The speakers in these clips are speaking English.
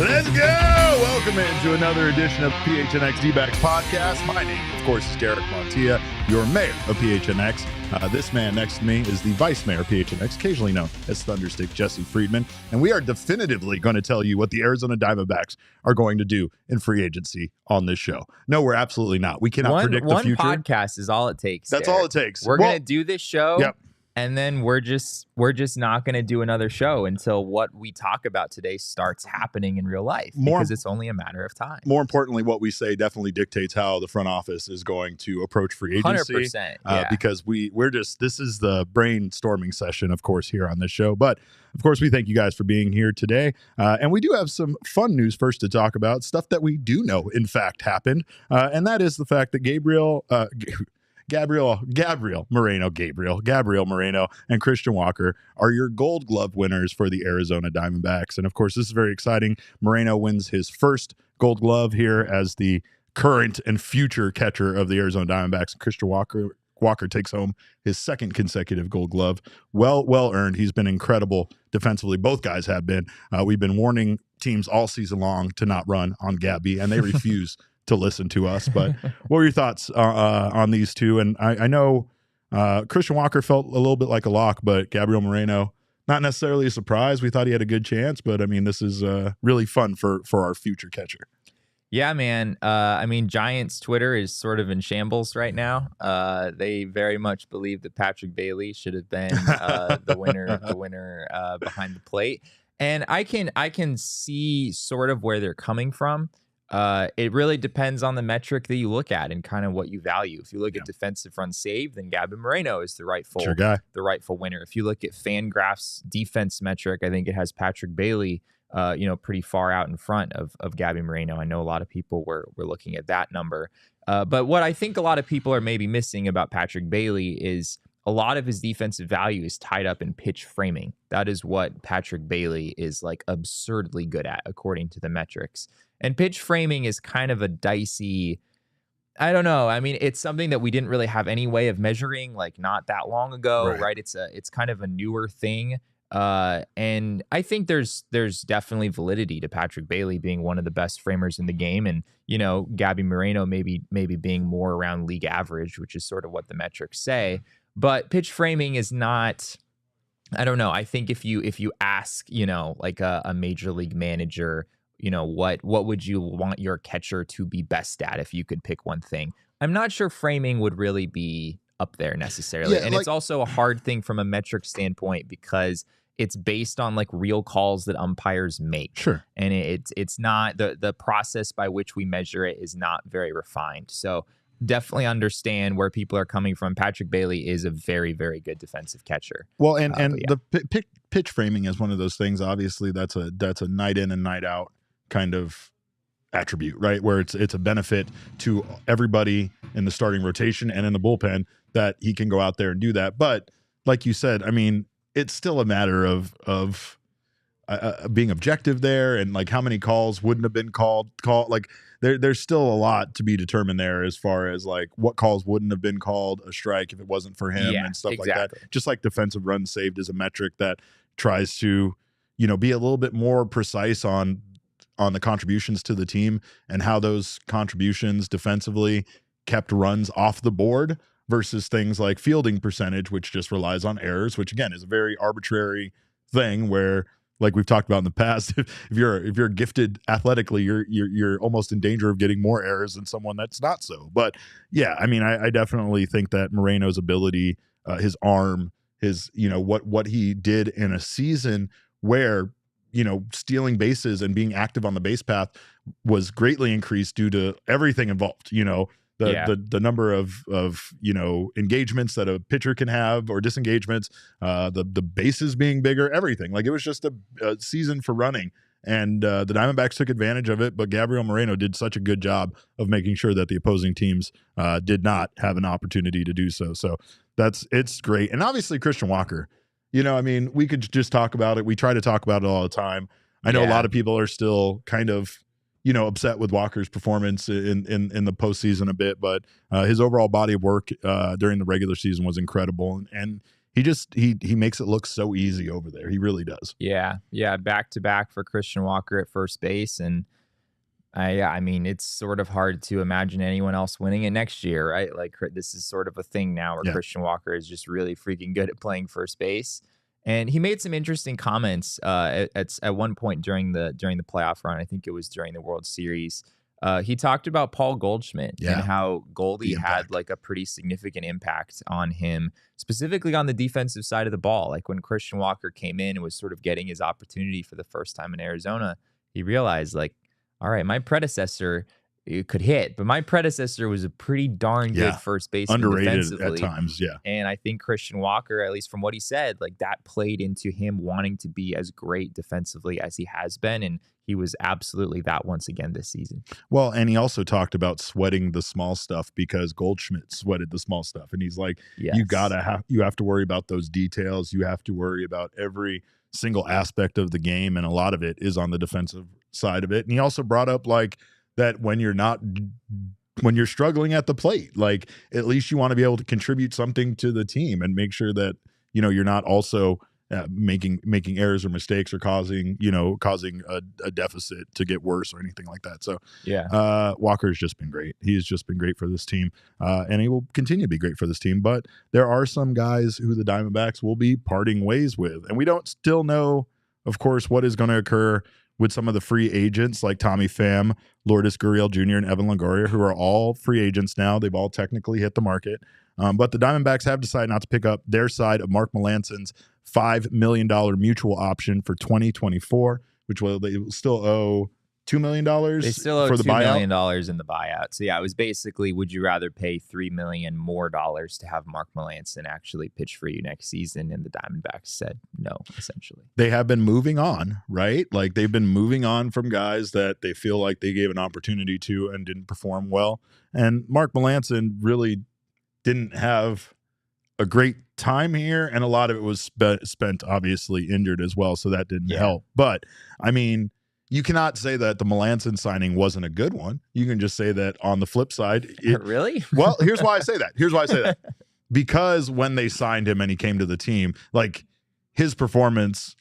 Let's go! Welcome into another edition of PHNX D-Backs podcast. My name, of course, is Derek Montilla, your mayor of PHNX. This man next to me is the vice mayor of PHNX, occasionally known as Thunderstick Jesse Friedman. And we are definitively going to tell you what the Arizona Diamondbacks are going to do in free agency on this show. No, we're absolutely not. We cannot predict the future. One podcast is all it takes. That's Derek. all it takes. We're going to do this show. Yep. And then we're just not going to do another show until what we talk about today starts happening in real life, because it's only a matter of time. More importantly, what we say definitely dictates how the front office is going to approach free agency. 100%. Yeah. Because this is the brainstorming session, of course, here on this show. But of course, we thank you guys for being here today. And we do have some fun news first to talk about, stuff that we do know, in fact, happened. And that is the fact that Gabriel Moreno and Christian Walker are your Gold Glove winners for the Arizona Diamondbacks. And of course, this is very exciting. Moreno wins his first Gold Glove here as the current and future catcher of the Arizona Diamondbacks. Christian Walker takes home his second consecutive Gold Glove. Well earned. He's been incredible defensively. Both guys have been. We've been warning teams all season long to not run on Gabby, and they refuse to listen to us. But what were your thoughts on these two? And I know Christian Walker felt a little bit like a lock, but Gabriel Moreno, not necessarily a surprise. We thought he had a good chance, but I mean, this is really fun for our future catcher. Yeah, man. I mean, Giants Twitter is sort of in shambles right now. They very much believe that Patrick Bailey should have been the winner behind the plate. And I can see sort of where they're coming from. It really depends on the metric that you look at and kind of what you value. If you look at defensive runs saved, then Gabriel Moreno is the rightful winner. If you look at FanGraphs defense metric, I think it has Patrick Bailey, pretty far out in front of Gabriel Moreno. I know a lot of people were looking at that number. But what I think a lot of people are maybe missing about Patrick Bailey is a lot of his defensive value is tied up in pitch framing. That is what Patrick Bailey is like absurdly good at, according to the metrics. And pitch framing is kind of a dicey, I don't know. I mean, it's something that we didn't really have any way of measuring like not that long ago, right? It's kind of a newer thing. And I think there's definitely validity to Patrick Bailey being one of the best framers in the game. And, Gabriel Moreno maybe being more around league average, which is sort of what the metrics say. But pitch framing is not, I don't know. I think if you ask, like a major league manager, what would you want your catcher to be best at if you could pick one thing? I'm not sure framing would really be up there necessarily. Yeah, and it's also a hard thing from a metric standpoint because it's based on like real calls that umpires make. Sure. And it's not the process by which we measure it is not very refined. So definitely understand where people are coming from. Patrick Bailey is a very, very good defensive catcher. Well, and the pitch framing is one of those things. Obviously, that's a night in and night out kind of attribute, right? Where it's a benefit to everybody in the starting rotation and in the bullpen that he can go out there and do that. But like you said, I mean, it's still a matter of being objective there, and like how many calls wouldn't have been called. Like there's still a lot to be determined there as far as like what calls wouldn't have been called a strike if it wasn't for him and stuff like that. Just like defensive runs saved is a metric that tries to, be a little bit more precise on the contributions to the team and how those contributions defensively kept runs off the board versus things like fielding percentage, which just relies on errors, which again is a very arbitrary thing where, like we've talked about in the past, if you're gifted athletically, you're almost in danger of getting more errors than someone that's not so. But yeah, I mean, I definitely think that Moreno's ability, his arm, his, what he did in a season where, stealing bases and being active on the base path was greatly increased due to everything involved, the number of engagements that a pitcher can have or disengagements, the bases being bigger, everything. Like it was just a season for running, and the Diamondbacks took advantage of it. But Gabriel Moreno did such a good job of making sure that the opposing teams did not have an opportunity to do so. So it's great. And obviously Christian Walker, we could just talk about it. We try to talk about it all the time. I know a lot of people are still kind of upset with Walker's performance in the postseason a bit, but his overall body of work during the regular season was incredible, and he makes it look so easy over there. He really does. Yeah, back to back for Christian Walker at first base, and I mean, it's sort of hard to imagine anyone else winning it next year, right? Like, this is sort of a thing now where Christian Walker is just really freaking good at playing first base. And he made some interesting comments at one point during the playoff run. I think it was during the World Series. He talked about Paul Goldschmidt and how Goldie had like a pretty significant impact on him, specifically on the defensive side of the ball. Like when Christian Walker came in and was sort of getting his opportunity for the first time in Arizona, he realized, like, all right, my predecessor could hit, but my predecessor was a pretty darn good first baseman, underrated at times. And I think Christian Walker, at least from what he said, like that played into him wanting to be as great defensively as he has been, and he was absolutely that once again this season. Well, and he also talked about sweating the small stuff because Goldschmidt sweated the small stuff, and he's like, you have to worry about those details. You have to worry about every single aspect of the game, and a lot of it is on the defensive side of it. And he also brought up like that when you're struggling at the plate, like at least you want to be able to contribute something to the team and make sure that you're not also making errors or mistakes or causing a deficit to get worse or anything like that. So Walker's just been great. He's just been great for this team, and he will continue to be great for this team. But there are some guys who the Diamondbacks will be parting ways with, and we don't still know, of course, what is going to occur with some of the free agents like Tommy Pham, Lourdes Gurriel Jr., and Evan Longoria, who are all free agents now. They've all technically hit the market. But the Diamondbacks have decided not to pick up their side of Mark Melanson's $5 million mutual option for 2024, which they will still owe $2 million. They still owe for the $2 million buyout. in the buyout. So yeah, it was basically, would you rather pay $3 million more to have Mark Melancon actually pitch for you next season? And the Diamondbacks said no, essentially. They have been moving on, right? Like they've been moving on from guys that they feel like they gave an opportunity to and didn't perform well. And Mark Melancon really didn't have a great time here, and a lot of it was spent obviously injured as well, so that didn't help. But I mean, you cannot say that the Melancon signing wasn't a good one. You can just say that on the flip side. Really? Well, here's why I say that. Because when they signed him and he came to the team, like his performance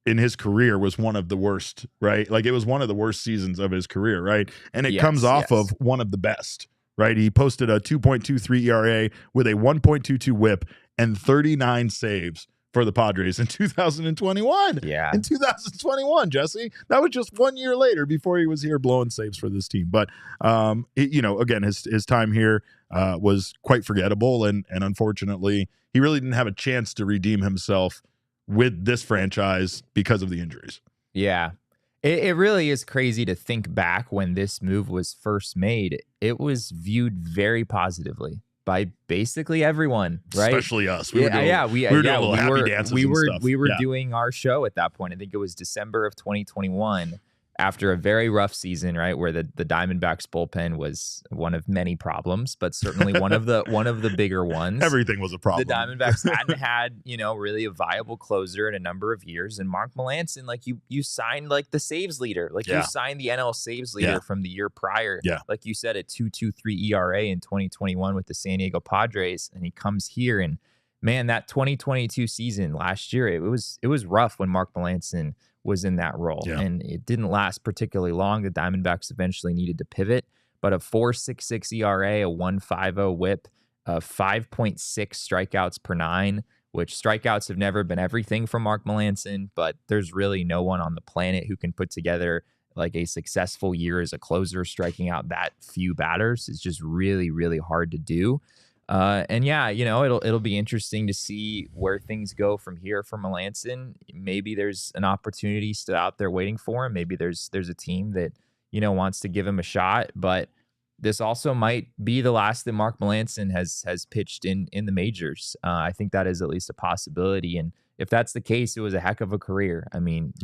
in his career was one of the worst, right? Like it was one of the worst seasons of his career, right? And it comes off of one of the best, right? He posted a 2.23 ERA with a 1.22 whip and 39 saves for the Padres in 2021. Yeah. In 2021, Jesse. That was just 1 year later before he was here blowing saves for this team. But, again, his time here was quite forgettable. And unfortunately, he really didn't have a chance to redeem himself with this franchise because of the injuries. Yeah. It really is crazy to think back when this move was first made. It was viewed very positively by basically everyone, right? Especially us. We were doing stuff. Doing our show at that point. I think it was December of 2021, after a very rough season, right, where the Diamondbacks bullpen was one of many problems, but certainly one of the bigger ones. Everything was a problem. The Diamondbacks hadn't had, really a viable closer in a number of years, and Mark Melancon, like you signed like the saves leader, you signed the NL saves leader from the year prior, like you said, a 2.23 ERA in 2021 with the San Diego Padres, and he comes here, and man, that 2022 season last year, it was rough when Mark Melancon was in that role, and it didn't last particularly long. The Diamondbacks eventually needed to pivot, but a 4.66 ERA, a 1.50 WHIP, 5.6 strikeouts per nine, which strikeouts have never been everything from Mark Melancon, but there's really no one on the planet who can put together like a successful year as a closer. Striking out that few batters is just really, really hard to do. It'll be interesting to see where things go from here for Melancon. Maybe there's an opportunity still out there waiting for him. Maybe there's a team that, wants to give him a shot, but this also might be the last that Mark Melancon has pitched in the majors. I think that is at least a possibility. And if that's the case, it was a heck of a career. I mean,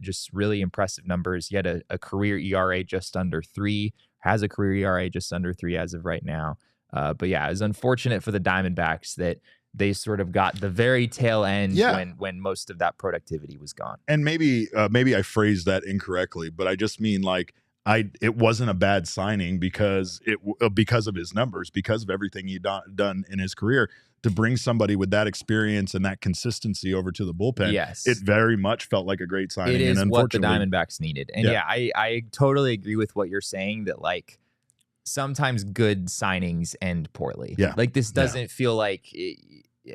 just really impressive numbers. He had a career ERA just under 3, has a career ERA just under 3 as of right now. But yeah, it was unfortunate for the Diamondbacks that they sort of got the very tail end Yeah. when most of that productivity was gone. And maybe I phrased that incorrectly, but I just mean like it wasn't a bad signing because because of his numbers, because of everything he'd done in his career. To bring somebody with that experience and that consistency over to the bullpen, Yes, it very much felt like a great signing. It is and what the Diamondbacks needed. And I totally agree with what you're saying, that like sometimes good signings end poorly. Yeah. Like this doesn't feel like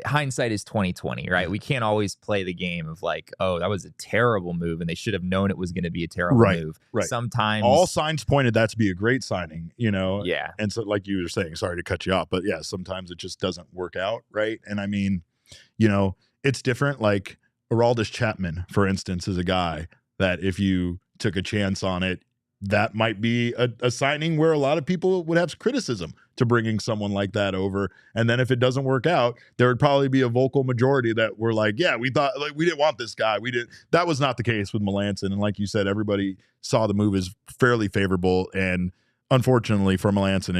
hindsight is 2020, right? We can't always play the game of like, oh, that was a terrible move and they should have known it was going to be a terrible move. Right. Sometimes all signs pointed that to be a great signing, Yeah. And so like you were saying, sorry to cut you off, but yeah, sometimes it just doesn't work out. Right. And I mean, it's different. Like Aroldis Chapman, for instance, is a guy that if you took a chance on it, that might be a signing where a lot of people would have criticism to bringing someone like that over. And then if it doesn't work out, there would probably be a vocal majority that were like, yeah, we thought like we didn't want this guy. That was not the case with Melancon. And like you said, everybody saw the move as fairly favorable. And unfortunately for Melancon,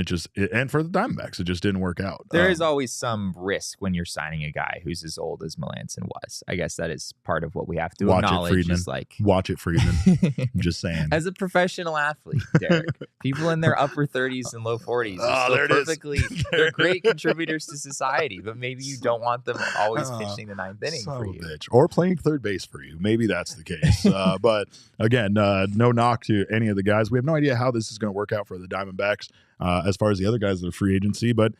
and for the Diamondbacks, it just didn't work out. There is always some risk when you're signing a guy who's as old as Melancon was. I guess that is part of what we have to acknowledge. Watch it, Friedman. I'm just saying. As a professional athlete, Derek, people in their upper 30s and low 40s are they're great contributors to society, but maybe you don't want them always pitching the ninth inning for you. Bitch. Or playing third base for you. Maybe that's the case. But again, no knock to any of the guys. We have no idea how this is going to work out for the Diamondbacks as far as the other guys in the free agency, but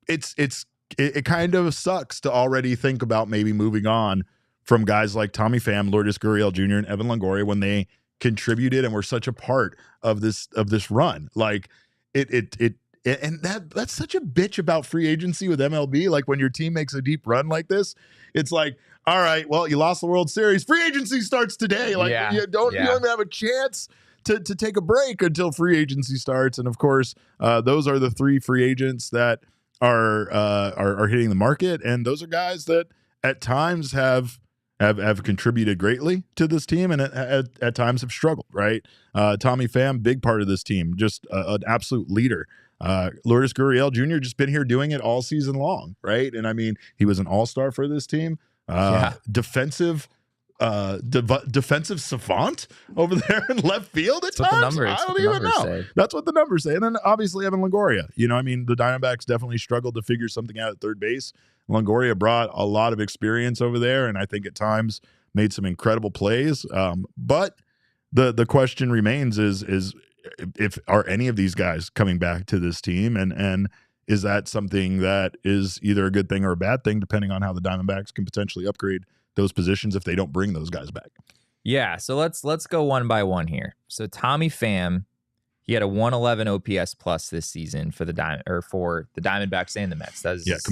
it kind of sucks to already think about maybe moving on from guys like Tommy Pham, Lourdes Gurriel Jr., and Evan Longoria when they contributed and were such a part of this run. Like and that's such a bitch about free agency with MLB. Like when your team makes a deep run like this, it's like, all right, well, you lost the World Series. Free agency starts today. Like you don't even have a chance to take a break until free agency starts. And of course, those are the three free agents that are hitting the market, and those are guys that at times have contributed greatly to this team, and at times have struggled. Right, Tommy Pham, big part of this team, just an absolute leader. Lourdes Gurriel Jr. just been here doing it all season long, right? And I mean, he was an all-star for this team. Defensive savant over there in left field at times. I don't even know. That's what the numbers say. And then obviously Evan Longoria. I mean, the Diamondbacks definitely struggled to figure something out at third base. Longoria brought a lot of experience over there, and I think at times made some incredible plays. But the question remains is if are any of these guys coming back to this team, and is that something that is either a good thing or a bad thing, depending on how the Diamondbacks can potentially upgrade those positions if they don't bring those guys back. Yeah, so let's go one by one here. So Tommy Pham, he had a 111 OPS plus this season for the Diamondbacks and the Mets. That was his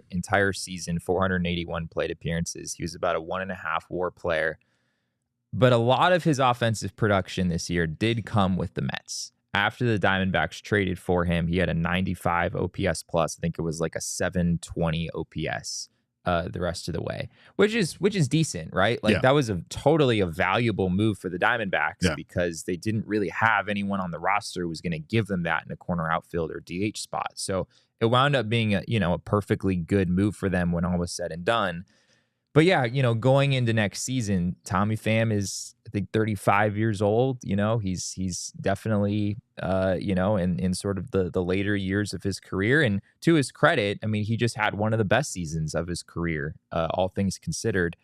entire season, 481 plate appearances. He was about a 1.5 WAR player. But a lot of his offensive production this year did come with the Mets. After the Diamondbacks traded for him, he had a 95 OPS plus. I think it was like a 720 OPS the rest of the way, which is decent, right? Like that was totally a valuable move for the Diamondbacks because they didn't really have anyone on the roster who was going to give them that in a corner outfield or DH spot. So it wound up being a perfectly good move for them when all was said and done. But yeah, going into next season, Tommy Pham is, I think, 35 years old. He's definitely, in sort of the later years of his career. And to his credit, I mean, he just had one of the best seasons of his career, all things considered.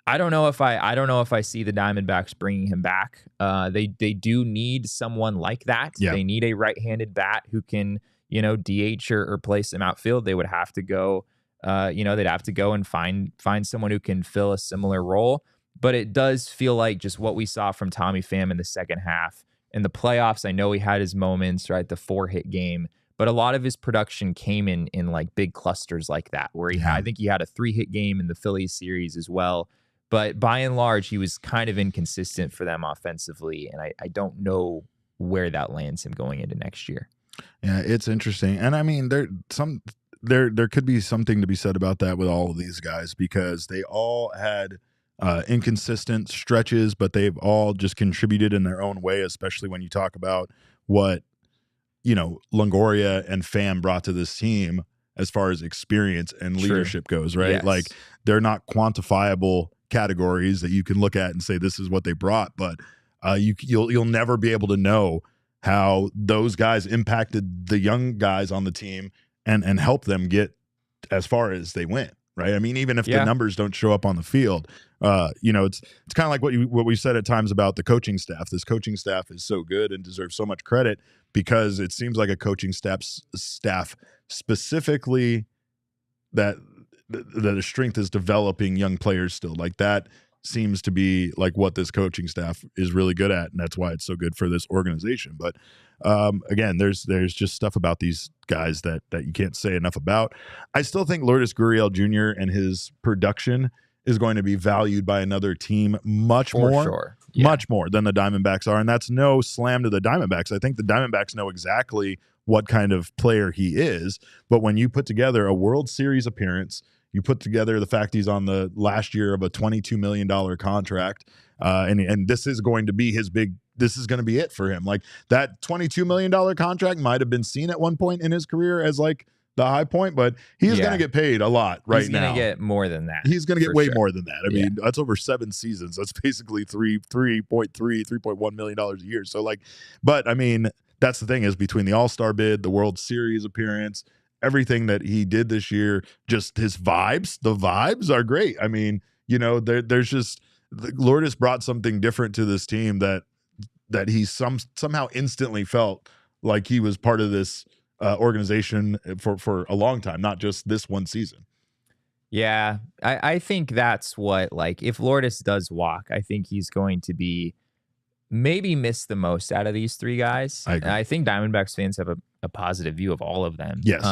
I don't know if I see the Diamondbacks bringing him back. They do need someone like that. Yeah. They need a right-handed bat who can, DH or play some outfield. They would have to go. They'd have to go and find someone who can fill a similar role. But it does feel like just what we saw from Tommy Pham in the second half. In the playoffs, I know he had his moments, right? The 4-hit game. But a lot of his production came in like big clusters like that, where I think he had a 3-hit game in the Phillies series as well. But by and large, he was kind of inconsistent for them offensively. And I don't know where that lands him going into next year. Yeah, it's interesting. And I mean, there could be something to be said about that with all of these guys, because they all had inconsistent stretches, but they've all just contributed in their own way, especially when you talk about what, Longoria and Pham brought to this team. as far as experience and True. leadership goes, right? Yes. Like they're not quantifiable categories that you can look at and say this is what they brought, but you'll never be able to know how those guys impacted the young guys on the team and help them get as far as they went, right? I mean, even if the numbers don't show up on the field, it's kind of like what we said at times about the coaching staff. This coaching staff is so good and deserves so much credit because it seems like a coaching staff specifically that a strength is developing young players still. Like that seems to be like what this coaching staff is really good at, and that's why it's so good for this organization. But again, there's just stuff about these guys that you can't say enough about. I still think Lourdes Gurriel Jr. and his production is going to be valued by another team much more than the Diamondbacks are, and that's no slam to the Diamondbacks. I think the Diamondbacks know exactly what kind of player he is, but when you put together a World Series appearance, you put together the fact he's on the last year of a $22 million contract, and this is going to be this is going to be it for him. Like that $22 million contract might have been seen at one point in his career as like the high point, but he's going to get paid a lot now. He's going to get more than that. He's going to get way more than that. I mean, that's over 7 seasons. That's basically $3.1 million a year. So like, but I mean, that's the thing is between the All-Star bid, the World Series appearance, everything that he did this year, just the vibes are great. I mean, there's just Lourdes brought something different to this team that he somehow instantly felt like he was part of this organization for a long time, not just this one season. Yeah, I think that's what, like, if Lourdes does walk, I think he's going to be maybe miss the most out of these 3 guys. I think Diamondbacks fans have a positive view of all of them. Yes.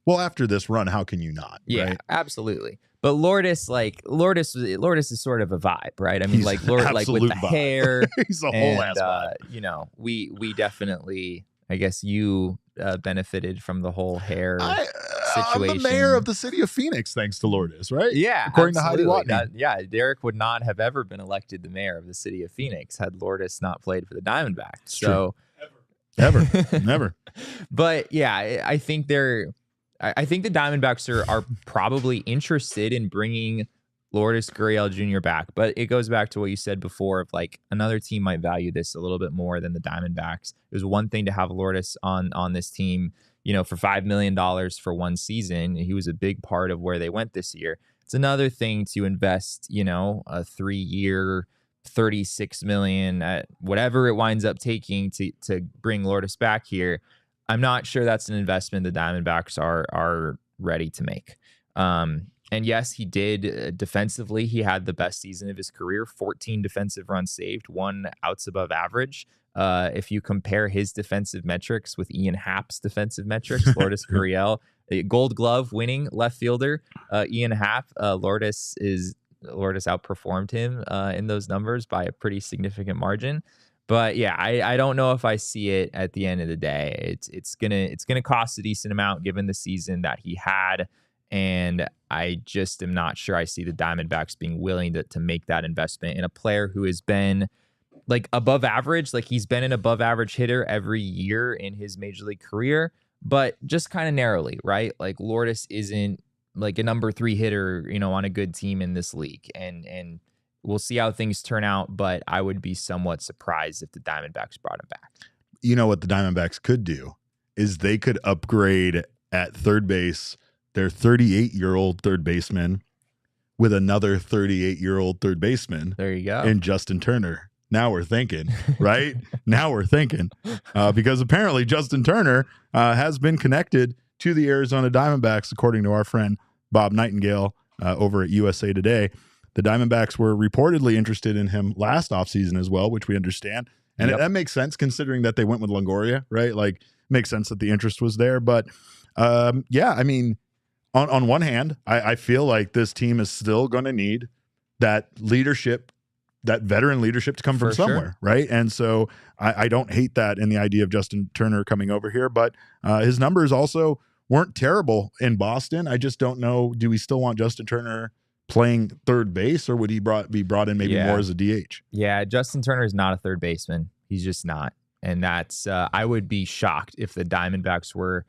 Well, after this run, how can you not? Yeah, right? Absolutely. But Lourdes is sort of a vibe, right? I mean, like with the hair, he's a whole ass vibe. We definitely, I guess you benefited from the whole hair situation. I'm the mayor of the city of Phoenix, thanks to Lourdes, right? Yeah, according to Heidi Watney. Derek would not have ever been elected the mayor of the city of Phoenix had Lourdes not played for the Diamondbacks. So ever, never. But yeah, I think the Diamondbacks are probably interested in bringing Lourdes Gurriel Jr. back, but it goes back to what you said before of like another team might value this a little bit more than the Diamondbacks. It was one thing to have Lourdes on this team, for $5 million for one season. He was a big part of where they went this year. It's another thing to invest, a 3-year, $36 million at whatever it winds up taking to bring Lourdes back here. I'm not sure that's an investment the Diamondbacks are ready to make. And yes, he did defensively. He had the best season of his career, 14 defensive runs saved, 1 outs above average. If you compare his defensive metrics with Ian Happ's defensive metrics, Lourdes Gurriel, Gold Glove winning left fielder, Ian Happ, Lourdes outperformed him in those numbers by a pretty significant margin. But yeah, I don't know if I see it at the end of the day. It's gonna cost a decent amount given the season that he had. And I just am not sure I see the Diamondbacks being willing to make that investment in a player who has been like above average. Like he's been an above average hitter every year in his major league career, but just kind of narrowly, right? Like Lourdes isn't like a number 3 hitter, on a good team in this league. And we'll see how things turn out, but I would be somewhat surprised if the Diamondbacks brought him back. You know what the Diamondbacks could do is they could upgrade at third base their 38-year-old third baseman with another 38-year-old third baseman. There you go. And Justin Turner. Now we're thinking, right? Now we're thinking. Because apparently Justin Turner has been connected to the Arizona Diamondbacks, according to our friend Bob Nightingale over at USA Today. The Diamondbacks were reportedly interested in him last offseason as well, which we understand. And that makes sense considering that they went with Longoria, right? Like, makes sense that the interest was there. But, I mean, on one hand, I feel like this team is still going to need that leadership, that veteran leadership to come from somewhere, right? And so I don't hate that in the idea of Justin Turner coming over here, but his numbers also weren't terrible in Boston. I just don't know, do we still want Justin Turner playing third base, or would he be brought in maybe more as a DH? Yeah, Justin Turner is not a third baseman. He's just not. And that's, I would be shocked if the Diamondbacks were,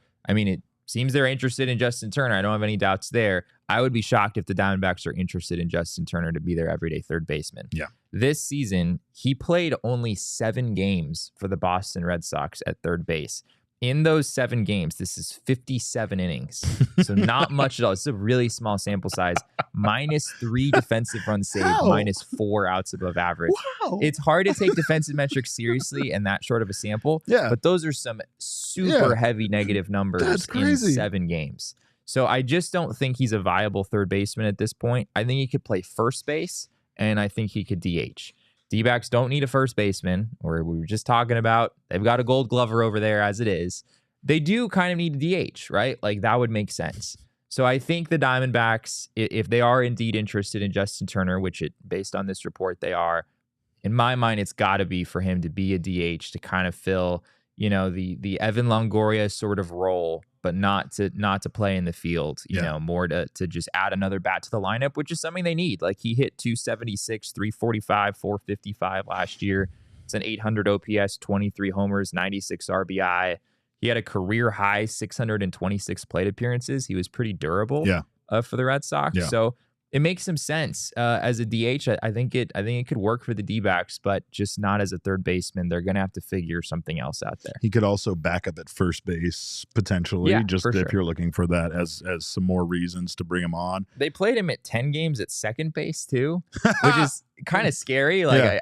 seems they're interested in Justin Turner. I don't have any doubts there. I would be shocked if the Diamondbacks are interested in Justin Turner to be their everyday third baseman. Yeah. This season, he played only 7 games for the Boston Red Sox at third base. In those 7 games, this is 57 innings. So not much at all. It's a really small sample size. -3 defensive runs saved, -4 outs above average. Wow. It's hard to take defensive metrics seriously in that short of a sample. Yeah. But those are some super heavy negative numbers in 7 games. So I just don't think he's a viable third baseman at this point. I think he could play first base, and I think he could DH. D-backs don't need a first baseman, or we were just talking about, they've got a Gold Glover over there as it is. They do kind of need a DH, right? Like, that would make sense. So I think the Diamondbacks, if they are indeed interested in Justin Turner, which based on this report they are, in my mind, it's got to be for him to be a DH to kind of fill, the Evan Longoria sort of role, but not to play in the field, more to just add another bat to the lineup, which is something they need. Like, he hit 276, 345, 455 last year. It's an 800 OPS, 23 homers, 96 RBI. He had a career high 626 plate appearances. He was pretty durable for the Red Sox. Yeah. So it makes some sense as a DH. I think it could work for the D-backs, but just not as a third baseman. They're going to have to figure something else out there. He could also back up at first base potentially, just if you're looking for that as some more reasons to bring him on. They played him at 10 games at second base too, which is kind of scary. Like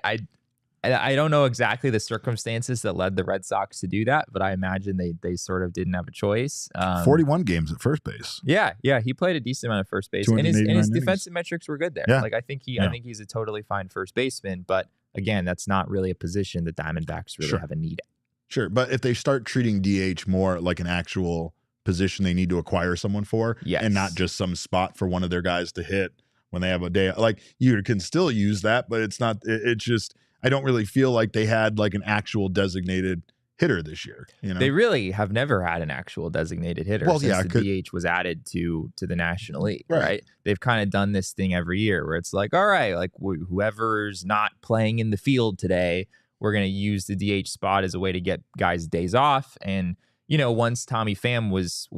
I don't know exactly the circumstances that led the Red Sox to do that, but I imagine they sort of didn't have a choice. 41 games at first base. Yeah, he played a decent amount of first base, and his defensive metrics were good there. Yeah. Like, I think he's a totally fine first baseman, but again, that's not really a position the Diamondbacks really have a need at. Sure, but if they start treating DH more like an actual position they need to acquire someone for, and not just some spot for one of their guys to hit when they have a day, like, you can still use that, but it's not. It's just, I don't really feel like they had like an actual designated hitter this year. They really have never had an actual designated hitter since the DH was added to the National League, right? They've kind of done this thing every year where it's like, all right, like, whoever's not playing in the field today, we're going to use the DH spot as a way to get guys days off. And, once Tommy Pham was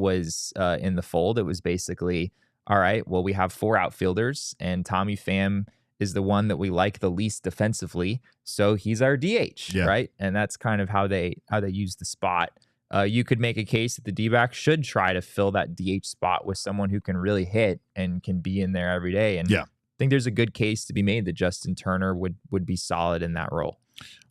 in the fold, it was basically, all right, well, we have 4 outfielders, and Tommy Pham is the one that we like the least defensively, so he's our DH, right? And that's kind of how they use the spot. You could make a case that the D-backs should try to fill that DH spot with someone who can really hit and can be in there every day. And I think there's a good case to be made that Justin Turner would be solid in that role.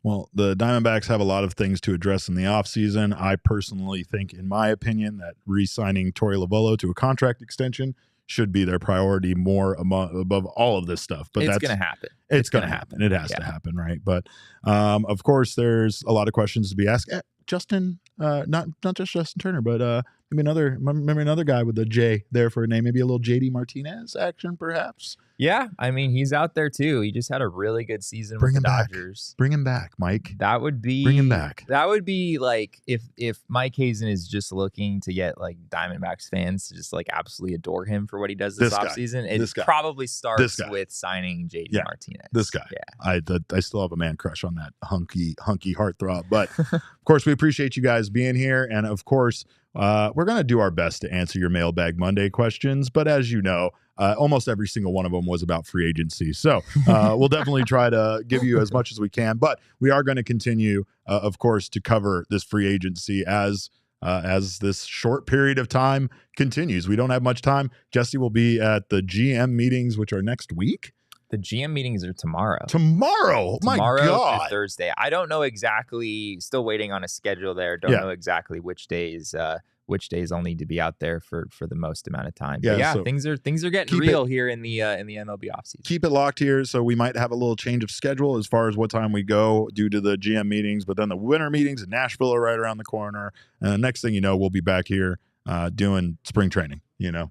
Well, the Diamondbacks have a lot of things to address in the offseason. I personally think, in my opinion, that re-signing Torey Lovullo to a contract extension should be their priority more above all of this stuff. But it's going to happen. It's going to happen. It has to happen, right? But of course, there's a lot of questions to be asked. Justin, not just Justin Turner, but maybe another guy with a J there for a name. Maybe a little JD Martinez action, perhaps. Yeah, I mean, he's out there too. He just had a really good season with the Dodgers. Bring him back, Mike. That would be bring him back. That would be like if Mike Hazen is just looking to get like Diamondbacks fans to just like absolutely adore him for what he does this offseason. It probably starts with signing JD Martinez. This guy. Yeah. I still have a man crush on that hunky heartthrob. But of course, we appreciate you guys being here, and of course, we're going to do our best to answer your Mailbag Monday questions. But as you know, almost every single one of them was about free agency. So we'll definitely try to give you as much as we can. But we are going to continue, of course, to cover this free agency as this short period of time continues. We don't have much time. Jesse will be at the GM meetings, which are next week. The GM meetings are tomorrow. Tomorrow? My God. Tomorrow through Thursday. I don't know exactly. Still waiting on a schedule there. Don't know exactly which days I'll need to be out there for the most amount of time. But so things are getting real here in the MLB offseason. Keep it locked here. So we might have a little change of schedule as far as what time we go due to the GM meetings. But then the winter meetings in Nashville are right around the corner. And the next thing you know, we'll be back here doing spring training.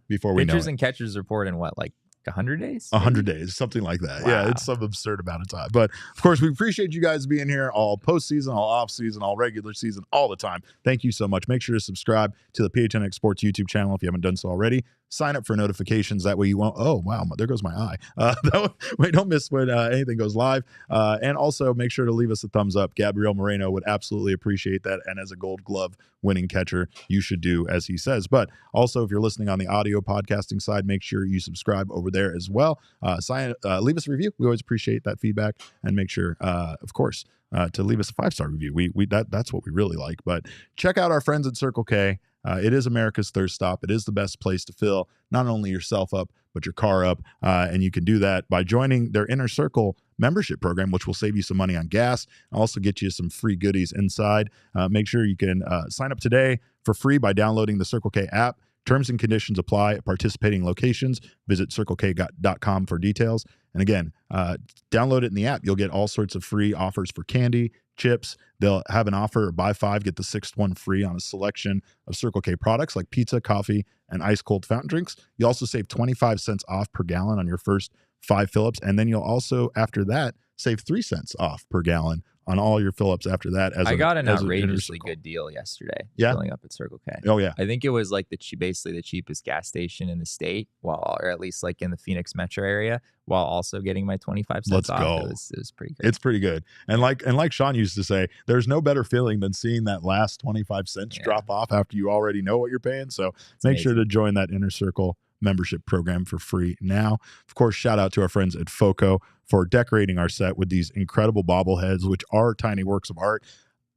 Before we know it. Pitchers and catchers report in what, like 100 days? 100 days, something like that. Wow. Yeah, it's some absurd amount of time. But of course, we appreciate you guys being here all postseason, all offseason, all regular season, all the time. Thank you so much. Make sure to subscribe to the PHNX Sports YouTube channel if you haven't done so already. sign up for notifications. That way you won't, oh, wow, there goes my eye. That way don't miss when anything goes live. And also make sure to leave us a thumbs up. Gabriel Moreno would absolutely appreciate that. And as a Gold Glove winning catcher, you should do as he says. But also, if you're listening on the audio podcasting side, make sure you subscribe over there as well. Leave us a review. We always appreciate that feedback. And make sure, of course, to leave us a 5-star review. That's what we really like. But check out our friends at Circle K. It is America's thirst stop. It is the best place to fill not only yourself up, but your car up. And you can do that by joining their Inner Circle membership program, which will save you some money on gas and also get you some free goodies inside. Make sure you can sign up today for free by downloading the Circle K app. Terms and conditions apply at participating locations. Visit circlek.com for details. And again, download it in the app. You'll get all sorts of free offers for candy, chips. They'll have an offer, buy 5, get the 6th one free on a selection of Circle K products like pizza, coffee, and ice cold fountain drinks. You also save 25 cents off per gallon on your first 5 fill-ups. And then you'll also, after that, save 3 cents off per gallon on all your fill-ups after that. I got an outrageously good deal yesterday. Yeah, filling up at Circle K. Oh yeah, I think it was like basically the cheapest gas station in the state, or at least like in the Phoenix metro area, while also getting my 25 cents Let's off. go. It was pretty great. It's pretty good. And like Sean used to say, there's no better feeling than seeing that last 25 cents drop off after you already know what you're paying. So make sure to join that Inner Circle membership program for free now. Of course, shout out to our friends at FOCO for decorating our set with these incredible bobbleheads, which are tiny works of art.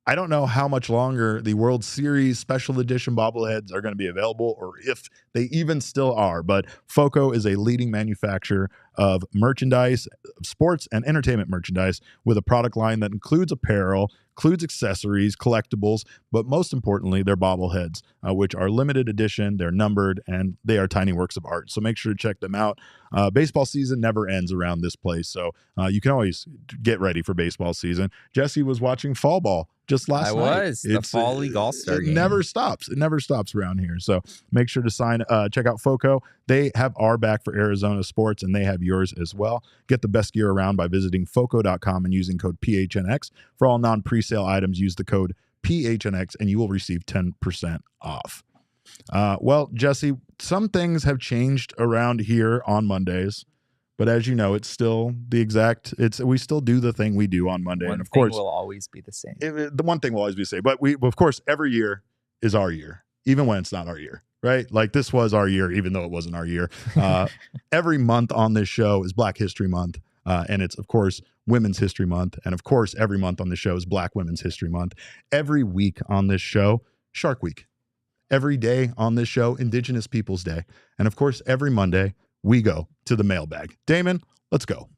I don't know how much longer the World Series special edition bobbleheads are going to be available, or if they even still are, but FOCO is a leading manufacturer of merchandise, sports and entertainment merchandise, with a product line that includes apparel, includes accessories, collectibles, but most importantly, they're bobbleheads, which are limited edition, they're numbered, and they are tiny works of art. So make sure to check them out. Baseball season never ends around this place, so you can always get ready for baseball season. Jesse was watching fall ball just last night. The Fall League All-Star game. It never stops. It never stops around here. So make sure to check out FOCO. They have our back for Arizona sports, and they have yours as well. Get the best gear around by visiting FOCO.com and using code PHNX. For all non-presale items, use the code PHNX, and you will receive 10% off. Well, Jesse, some things have changed around here on Mondays. But as you know, it's still we still do the thing we do on Monday. And of course, will always be the same. The one thing will always be the same. But of course, every year is our year, even when it's not our year, right? Like this was our year, even though it wasn't our year. Every month on this show is Black History Month. And it's, of course, Women's History Month. And of course, every month on the show is Black Women's History Month. Every week on this show, Shark Week. Every day on this show, Indigenous Peoples Day. And of course, every Monday, we go to the mailbag. Damon, let's go.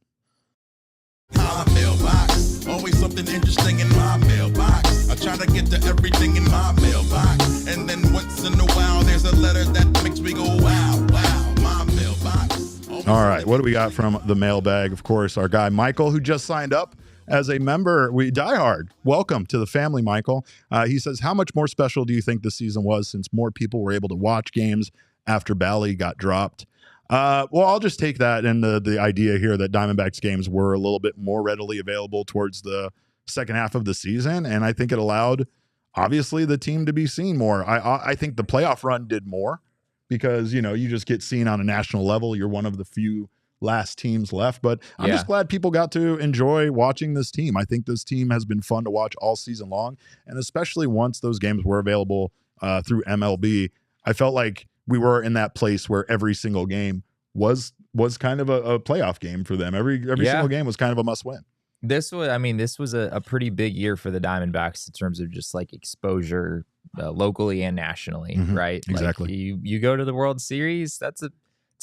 My mailbox, always something interesting in my mailbox. I try to get to everything in my mailbox. And then once in a while, there's a letter that makes me go, wow, wow, my mailbox. All right, what do we got from the mailbag? Of course, our guy Michael, who just signed up as a member. We die hard. Welcome to the family, Michael. He says, how much more special do you think this season was since more people were able to watch games after Bally got dropped? Well, I'll just take that and the idea here that Diamondbacks games were a little bit more readily available towards the second half of the season. And I think it allowed, obviously, the team to be seen more. I think the playoff run did more because, you just get seen on a national level. You're one of the few last teams left. But I'm just glad people got to enjoy watching this team. I think this team has been fun to watch all season long. And especially once those games were available through MLB, I felt like we were in that place where every single game was kind of a playoff game for them. Every single game was kind of a must win. This was a pretty big year for the Diamondbacks in terms of just like exposure locally and nationally, right? Exactly. Like you go to the World Series, it's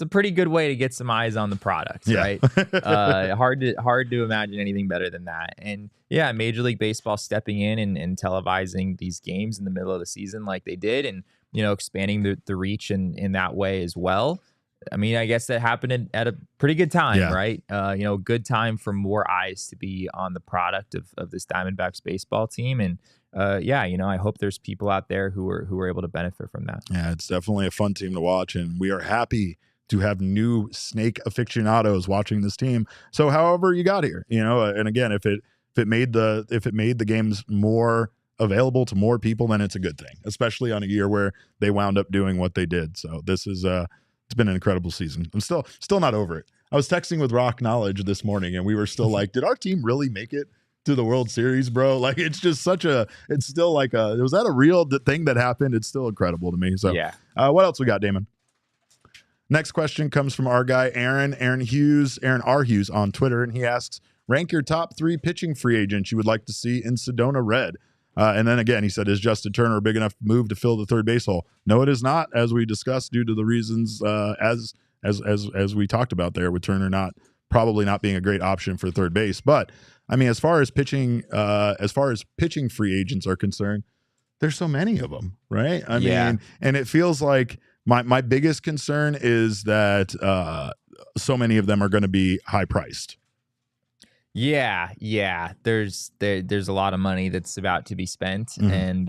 a pretty good way to get some eyes on the product, right? Hard to imagine anything better than that. And yeah, Major League Baseball stepping in and televising these games in the middle of the season like they did, and expanding the reach in that way as well. I mean, I guess that happened at a pretty good time, right? Good time for more eyes to be on the product of this Diamondbacks baseball team. And I hope there's people out there who are able to benefit from that. Yeah, it's definitely a fun team to watch, and we are happy to have new snake aficionados watching this team. So however you got here, and again, if it made the games more available to more people, then it's a good thing, especially on a year where they wound up doing what they did. So this is It's been an incredible season. I'm still not over it. I was texting with Rock Knowledge this morning, and we were still like, did our team really make it to the World Series, bro? Like, it's just it's still like was that a real thing that happened? It's still incredible to me. So, yeah. What else we got, Damon? Next question comes from our guy, Aaron R. Hughes on Twitter, and he asks, rank your top 3 pitching free agents you would like to see in Sedona Red. And then again, he said, is Justin Turner a big enough move to fill the third base hole? No, it is not, as we discussed, due to the reasons as we talked about there, with Turner probably not being a great option for third base. But I mean, as far as pitching free agents are concerned, there's so many of them, right? I mean, and it feels like my biggest concern is that so many of them are going to be high priced. Yeah. There's a lot of money that's about to be spent, and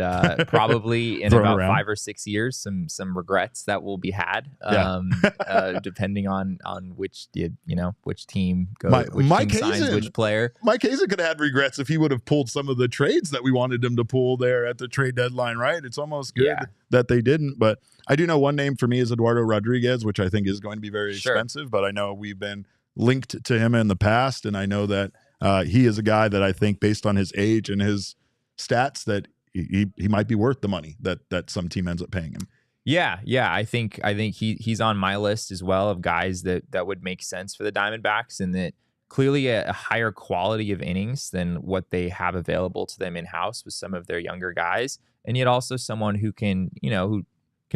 probably in about 5 or 6 years, some regrets that will be had. Depending on which team goes, signs which player. Mike Hazen could have had regrets if he would have pulled some of the trades that we wanted him to pull there at the trade deadline, right? It's almost good that they didn't, but I do know one name for me is Eduardo Rodriguez, which I think is going to be very expensive, but I know we've been linked to him in the past, and I know that he is a guy that I think, based on his age and his stats, that he might be worth the money that some team ends up paying him. Yeah. I think he's on my list as well of guys that would make sense for the Diamondbacks, and that clearly a higher quality of innings than what they have available to them in house with some of their younger guys, and yet also someone who can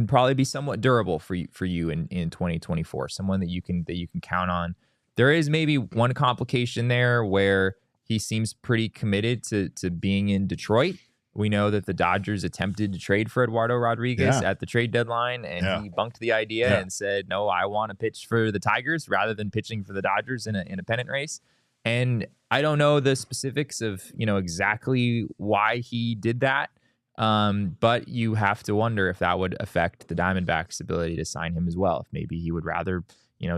probably be somewhat durable for you in 2024, someone that you can count on. There is maybe one complication there where he seems pretty committed to being in Detroit. We know that the Dodgers attempted to trade for Eduardo Rodriguez at the trade deadline, and he bunked the idea and said, no, I want to pitch for the Tigers rather than pitching for the Dodgers in a pennant race. And I don't know the specifics of, exactly why he did that. But you have to wonder if that would affect the Diamondbacks' ability to sign him as well. If maybe he would rather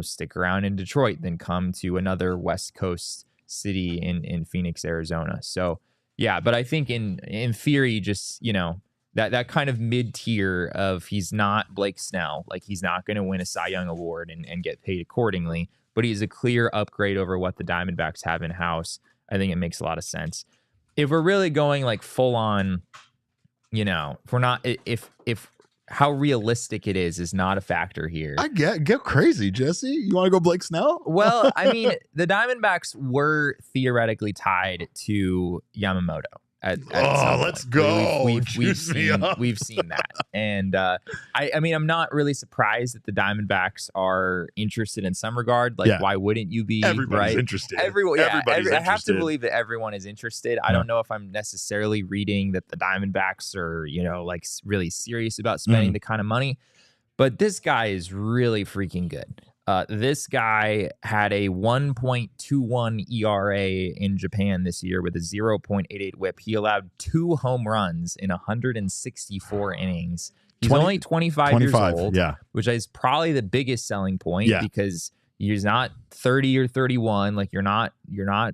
stick around in Detroit than come to another West Coast city in Phoenix, Arizona. So, yeah, but I think in theory, just, that kind of mid-tier of, he's not Blake Snell, like he's not going to win a Cy Young award and get paid accordingly, but he's a clear upgrade over what the Diamondbacks have in-house. I think it makes a lot of sense. If we're really going like full on, if we're not, if how realistic it is not a factor here. I get crazy, Jesse. You want to go Blake Snell? Well, I mean, the Diamondbacks were theoretically tied to Yamamoto. Let's go. We've seen that. And I mean, I'm not really surprised that the Diamondbacks are interested in some regard. Like, why wouldn't you be? Everybody's interested. Everybody's interested. I have to believe that everyone is interested. I don't know if I'm necessarily reading that the Diamondbacks are, like really serious about spending the kind of money. But this guy is really freaking good. This guy had a 1.21 ERA in Japan this year with a 0.88 whip. He allowed 2 home runs in 164 innings. He's only 25 years old, which is probably the biggest selling point because he's not 30 or 31. Like you're not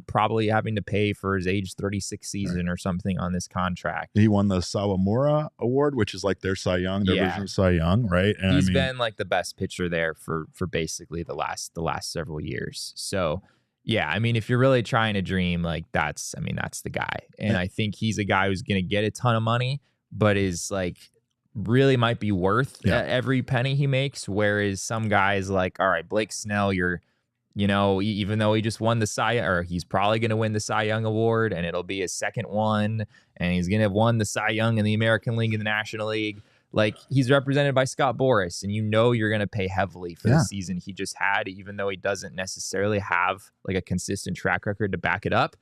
probably having to pay for his age 36 season or something on this contract. He won the Sawamura Award, which is like their Cy Young, their version of Cy Young, right? And he's been like the best pitcher there for basically the last several years. So yeah, I mean, if you're really trying to dream, like that's the guy. And I think he's a guy who's going to get a ton of money, but is like really might be worth every penny he makes. Whereas some guys like, all right, Blake Snell, even though he just won the Cy, or he's probably going to win the Cy Young Award, and it'll be his second one, and he's going to have won the Cy Young in the American League and the National League. Like, he's represented by Scott Boras, and you're going to pay heavily for the season he just had, even though he doesn't necessarily have like a consistent track record to back it up.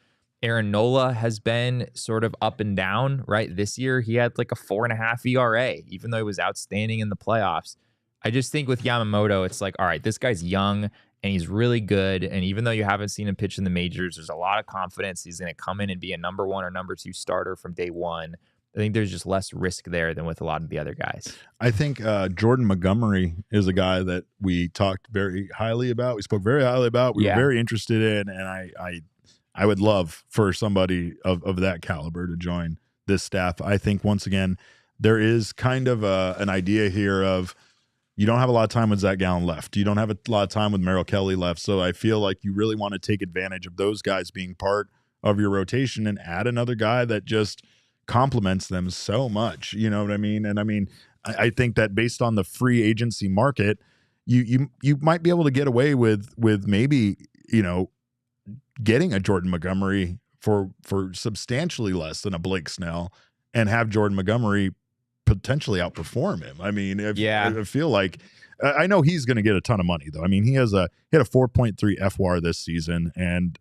Aaron Nola has been sort of up and down, right? This year, he had like a 4.5 ERA, even though he was outstanding in the playoffs. I just think with Yamamoto, it's like, all right, this guy's young and he's really good. And even though you haven't seen him pitch in the majors, there's a lot of confidence he's going to come in and be a number 1 or number 2 starter from day one. I think there's just less risk there than with a lot of the other guys. I think Jordan Montgomery is a guy that we talked very highly about. We spoke very highly about. We were very interested in, and I would love for somebody of that caliber to join this staff. I think, once again, there is kind of an idea here of, You don't have a lot of time with Zach Gallen left. You don't have a lot of time with Merrill Kelly left. So I feel like you really want to take advantage of those guys being part of your rotation and add another guy that just complements them so much. You know what I mean? And I mean, I think that based on the free agency market, you might be able to get away with maybe, you know, getting a Jordan Montgomery for substantially less than a Blake Snell and have Jordan Montgomery potentially outperform him. I mean, I feel like I know he's going to get a ton of money though. I mean, he had a 4.3 FWAR this season, and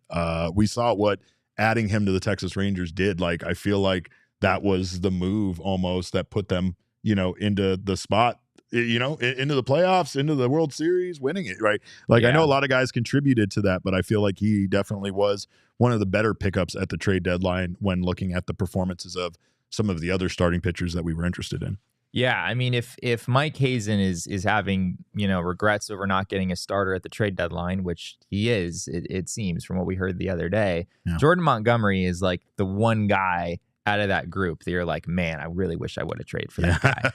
we saw what adding him to the Texas Rangers did. Like, I feel like that was the move almost that put them, you know, into the spot, you know, into the playoffs, into the World Series, winning it, right? Like, I know a lot of guys contributed to that, but I feel like he definitely was one of the better pickups at the trade deadline when looking at the performances of some of the other starting pitchers that we were interested in. Yeah, I mean, if Mike Hazen is having, you know, regrets over not getting a starter at the trade deadline, which he is, it seems from what we heard the other day, Jordan Montgomery is like the one guy out of that group that you're like, man, I really wish I would have traded for that guy.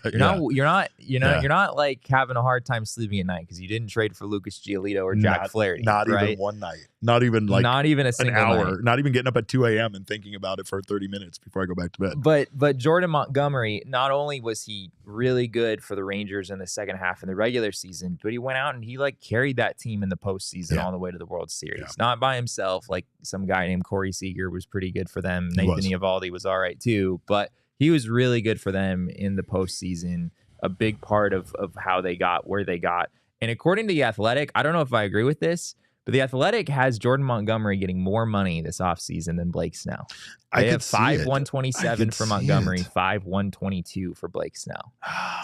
You're not like having a hard time sleeping at night because you didn't trade for Lucas Giolito or Jack Flaherty. Not even one night. Not even a single hour. night. Not even getting up at 2 a.m. and thinking about it for 30 minutes before I go back to bed. But Jordan Montgomery, not only was he really good for the Rangers in the second half in the regular season, but he went out and he like carried that team in the postseason all the way to the World Series. Not by himself. Like some guy named Corey Seager was pretty good for them. Nathan Eovaldi was all right too, but he was really good for them in the postseason. A big part of how they got where they got. And according to The Athletic, I don't know if I agree with this, but The Athletic has Jordan Montgomery getting more money this offseason than Blake Snell. They have 5,127 for Montgomery, 5,122 for Blake Snell.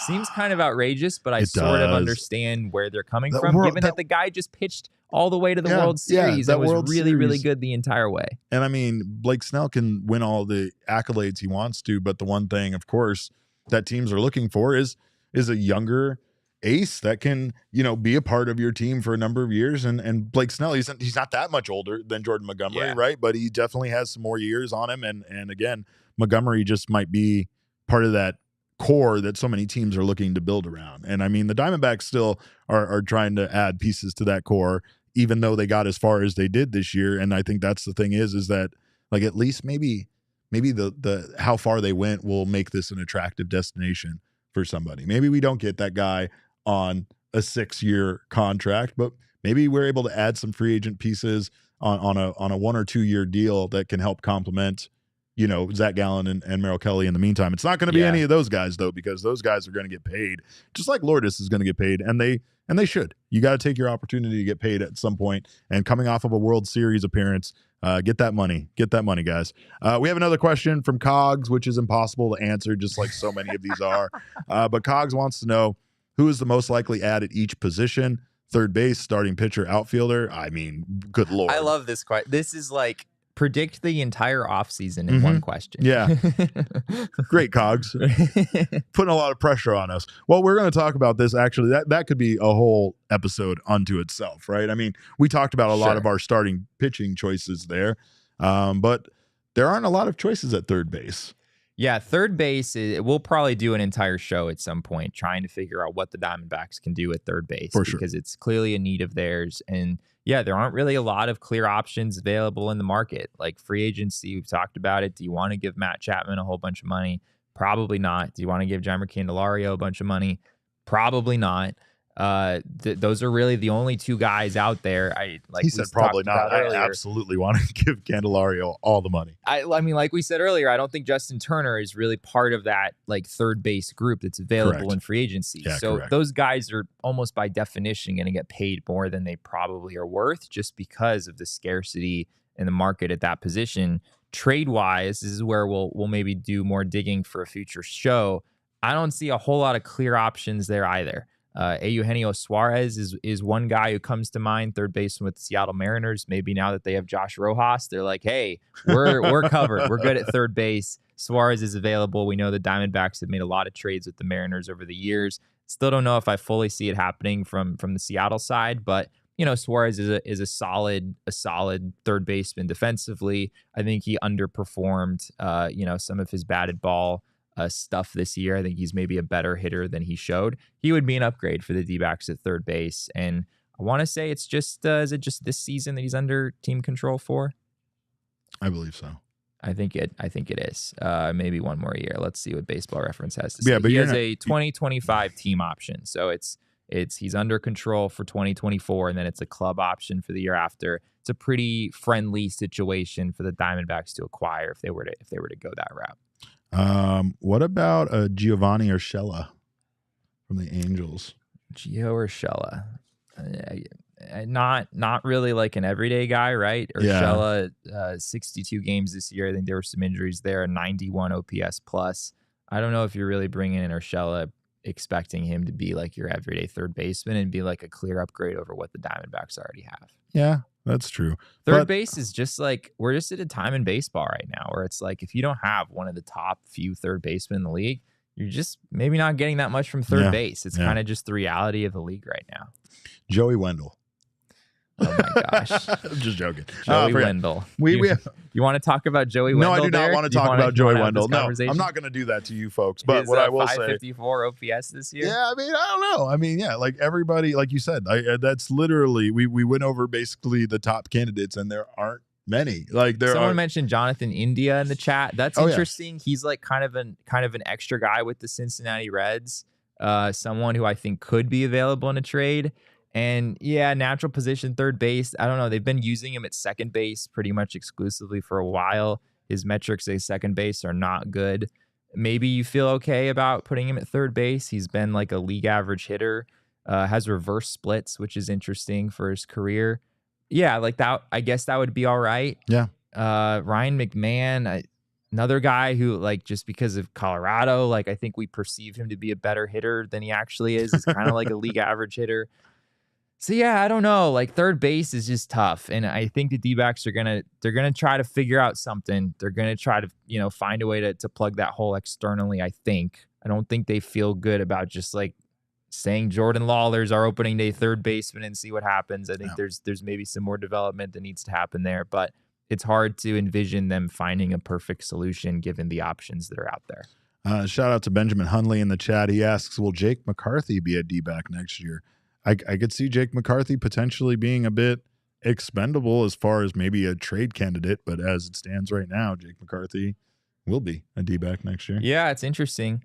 Seems kind of outrageous, but I sort of understand where they're coming from, given that the guy just pitched all the way to the World Series and was really good the entire way. And I mean, Blake Snell can win all the accolades he wants to, but the one thing, of course, that teams are looking for is a younger ace that can, you know, be a part of your team for a number of years. And Blake Snell, he's not that much older than Jordan Montgomery, right? But he definitely has some more years on him. And again, Montgomery just might be part of that core that so many teams are looking to build around. And I mean, the Diamondbacks still are trying to add pieces to that core, even though they got as far as they did this year. And I think that's the thing is that like, at least maybe the how far they went will make this an attractive destination for somebody. Maybe we don't get that guy on a 6-year contract, but maybe we're able to add some free agent pieces on a 1 or 2 year deal that can help complement, you know, Zach Gallen and Merrill Kelly in the meantime. It's not going to be any of those guys though, because those guys are going to get paid just like Lourdes is going to get paid. And they should. You got to take your opportunity to get paid at some point. And coming off of a World Series appearance, get that money, guys. We have another question from Cogs, which is impossible to answer, just like so many of these are. But Cogs wants to know, who is the most likely add at each position? Third base, starting pitcher, outfielder. I mean, good Lord. I love this question. This is like predict the entire offseason in one question. Yeah. Great, Cogs. Putting a lot of pressure on us. Well, we're going to talk about this. Actually, that could be a whole episode unto itself, right? I mean, we talked about a lot of our starting pitching choices there, but there aren't a lot of choices at third base. Yeah, third base, we'll probably do an entire show at some point trying to figure out what the Diamondbacks can do at third base. For sure. Because it's clearly a need of theirs. And yeah, there aren't really a lot of clear options available in the market. Like free agency, we've talked about it. Do you want to give Matt Chapman a whole bunch of money? Probably not. Do you want to give Jeimer Candelario a bunch of money? Probably not. Those are really the only two guys out there. He said probably not. I absolutely want to give Candelario all the money. I mean, like we said earlier, I don't think Justin Turner is really part of that like third base group that's available in free agency. Yeah, so those guys are almost by definition going to get paid more than they probably are worth just because of the scarcity in the market at that position. Trade wise, this is where we'll maybe do more digging for a future show. I don't see a whole lot of clear options there either. Eugenio Suarez is one guy who comes to mind, third baseman with the Seattle Mariners. Maybe now that they have Josh Rojas, they're like, hey, we're covered. We're good at third base. Suarez is available. We know the Diamondbacks have made a lot of trades with the Mariners over the years. Still don't know if I fully see it happening from the Seattle side, but you know, Suarez is a solid third baseman defensively. I think he underperformed, some of his batted ball stuff this year. I think he's maybe a better hitter than he showed. He would be an upgrade for the D-backs at third base. And I want to say it's just, is it just this season that he's under team control for? I believe so. I think it is. Maybe one more year. Let's see what Baseball Reference has to say. Yeah, but he has a 2025 team option. So he's under control for 2024, and then it's a club option for the year after. It's a pretty friendly situation for the Diamondbacks to acquire if they were to go that route. What about Giovanni Urshela from the Angels? Gio Urshela. Not really like an everyday guy, right? Urshela, 62 games this year. I think there were some injuries there. 91 OPS plus. I don't know if you're really bringing in Urshela expecting him to be like your everyday third baseman and be like a clear upgrade over what the Diamondbacks already have. Yeah, that's true. Third base is just like, we're just at a time in baseball right now where it's like, if you don't have one of the top few third basemen in the league, you're just maybe not getting that much from third base. It's kind of just the reality of the league right now. Joey Wendell. Oh my gosh. I'm just joking. Joey Wendell. You want to talk about Joey Wendell? No, I do not want to talk about Joey Wendell. No, I'm not going to do that to you folks. But what I will say, 554 OPS this year. Yeah, I mean, I don't know. I mean, yeah, like everybody, like you said, that's literally we went over basically the top candidates, and there aren't many. Like someone mentioned Jonathan India in the chat. That's interesting. Yeah. He's like kind of an extra guy with the Cincinnati Reds. Someone who I think could be available in a trade. And yeah, natural position, third base. I don't know. They've been using him at second base pretty much exclusively for a while. His metrics at second base are not good. Maybe you feel okay about putting him at third base. He's been like a league average hitter, has reverse splits, which is interesting for his career. Yeah, like that. I guess that would be all right. Yeah. Ryan McMahon, another guy who, like, just because of Colorado, like I think we perceive him to be a better hitter than he actually is. He's kind of like a league average hitter. So yeah, I don't know. Like third base is just tough, and I think the D-backs are gonna try to figure out something. They're gonna try to find a way to plug that hole externally. I don't think they feel good about just like saying Jordan Lawler's our opening day third baseman and see what happens. I think there's maybe some more development that needs to happen there, but it's hard to envision them finding a perfect solution given the options that are out there. Shout out to Benjamin Hunley in the chat. He asks, will Jake McCarthy be a D-back next year? I could see Jake McCarthy potentially being a bit expendable as far as maybe a trade candidate, but as it stands right now, Jake McCarthy will be a D-back next year. Yeah, it's interesting.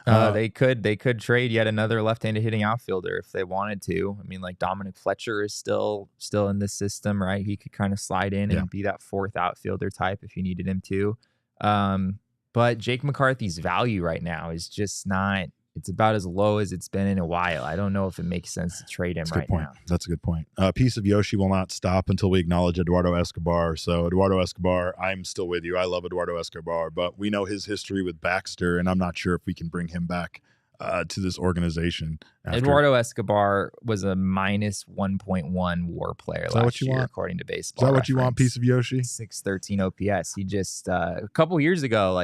They could trade yet another left-handed hitting outfielder if they wanted to. I mean, like Dominic Fletcher is still in this system, right? He could kind of slide in and be that fourth outfielder type if you needed him to. But Jake McCarthy's value right now is just not. It's about as low as it's been in a while. I don't know if it makes sense to trade him right now. That's a good point. Piece of Yoshi will not stop until we acknowledge Eduardo Escobar. So Eduardo Escobar, I'm still with you. I love Eduardo Escobar, but we know his history with Baxter, and I'm not sure if we can bring him back to this organization. Eduardo Escobar was a minus 1.1 WAR player last year, according to Baseball. Is that what you want, Piece of Yoshi? 613 OPS. He just a couple years ago,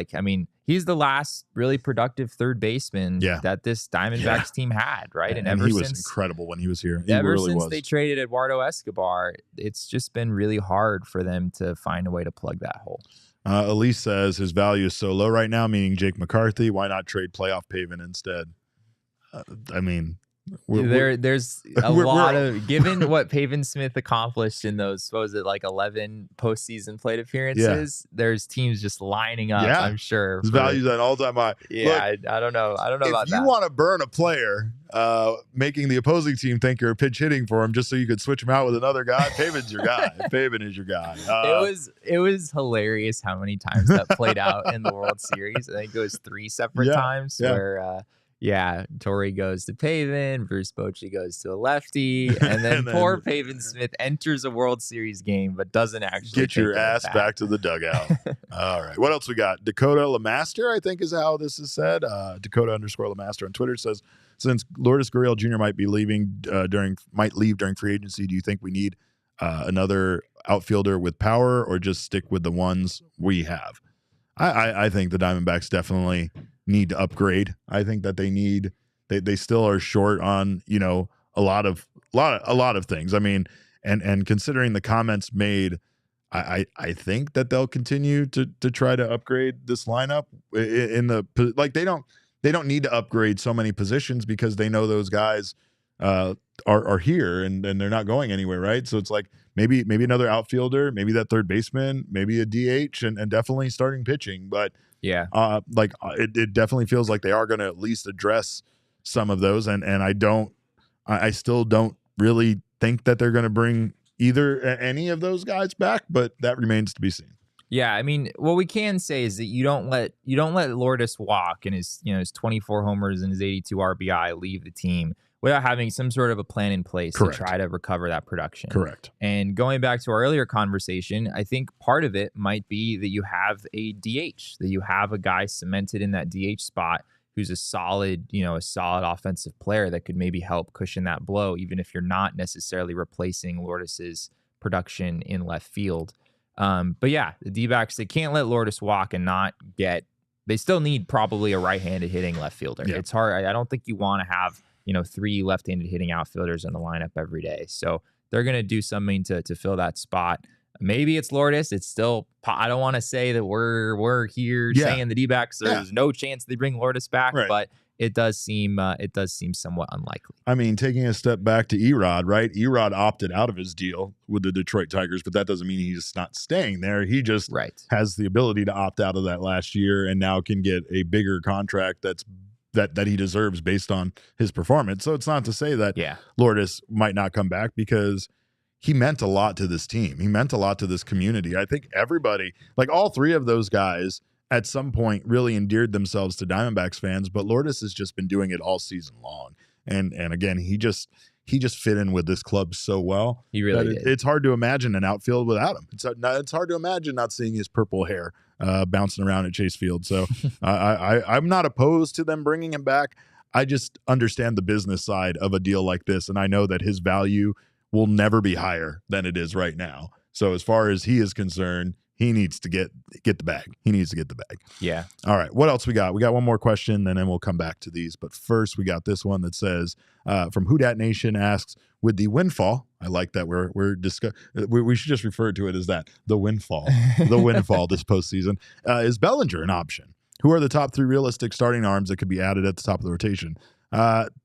he's the last really productive third baseman that this Diamondbacks team had, right? And he was incredible when he was here. Ever since they traded Eduardo Escobar, it's just been really hard for them to find a way to plug that hole. Elise says his value is so low right now, meaning Jake McCarthy. Why not trade playoff Pavin instead? I mean, there's a lot of, given what Pavin Smith accomplished in those, 11 postseason plate appearances, there's teams just lining up, I'm sure. His value's at an all-time high. Yeah, look, I don't know. I don't know about that. If you want to burn a player, making the opposing team think you're pitch hitting for him just so you could switch him out with another guy, Pavin's your guy. Pavin is your guy. It was hilarious how many times that played out in the World Series. I think it was 3 separate times where Torrey goes to Pavin, Bruce Bochy goes to a lefty, and then poor Pavin Smith enters a World Series game but doesn't actually get your ass back to the dugout. All right. What else we got? Dakota LeMaster, I think is how this is said. Dakota_LeMaster on Twitter says, since Lourdes Gurriel Jr. might leave during free agency, do you think we need another outfielder with power or just stick with the ones we have? I think the Diamondbacks definitely need to upgrade. I think that they still are short on, a lot of things. I mean, and considering the comments made I think that they'll continue to try to upgrade this lineup in the like they don't need to upgrade so many positions because they know those guys are here and they're not going anywhere, right? So it's like maybe another outfielder, maybe that third baseman, maybe a DH, and definitely starting pitching. But Yeah. It definitely feels like they are going to at least address some of those, and I still don't really think that they're going to bring either any of those guys back, but that remains to be seen. Yeah, I mean, what we can say is that you don't let Lourdes walk and his 24 homers and his 82 RBI leave the team without having some sort of a plan in place Correct. to try to recover that production. Correct. And going back to our earlier conversation, I think part of it might be that you have a DH, that you have a guy cemented in that DH spot who's a solid offensive player that could maybe help cushion that blow, even if you're not necessarily replacing Lourdes's production in left field. But yeah, the D-backs, they can't let Lourdes walk and not get. They still need probably a right-handed hitting left fielder. Yeah. It's hard. I don't think you want to have 3 left-handed hitting outfielders in the lineup every day. So they're going to do something to fill that spot. Maybe it's Lourdes. It's still. I don't want to say that we're here saying the D-backs. There's no chance they bring Lourdes back, right. But it does seem somewhat unlikely. I mean, taking a step back to Erod, right? Erod opted out of his deal with the Detroit Tigers, but that doesn't mean he's not staying there. He just has the ability to opt out of that last year and now can get a bigger contract that he deserves based on his performance. So it's not to say that Lourdes might not come back, because he meant a lot to this team. He meant a lot to this community. I think everybody, like all 3 of those guys, at some point really endeared themselves to Diamondbacks fans, but Lourdes has just been doing it all season long. And again, he just fit in with this club so well. He really did. It's hard to imagine an outfield without him. It's hard to imagine not seeing his purple hair bouncing around at Chase Field. So I'm not opposed to them bringing him back. I just understand the business side of a deal like this, and I know that his value will never be higher than it is right now. So as far as he is concerned, he needs to get the bag. He needs to get the bag. Yeah. All right. What else we got? We got one more question, and then we'll come back to these. But first, we got this one that says, from Who Dat Nation asks, with the windfall, I like that we should just refer to it as that, the windfall, this postseason. Is Bellinger an option? Who are the top 3 realistic starting arms that could be added at the top of the rotation?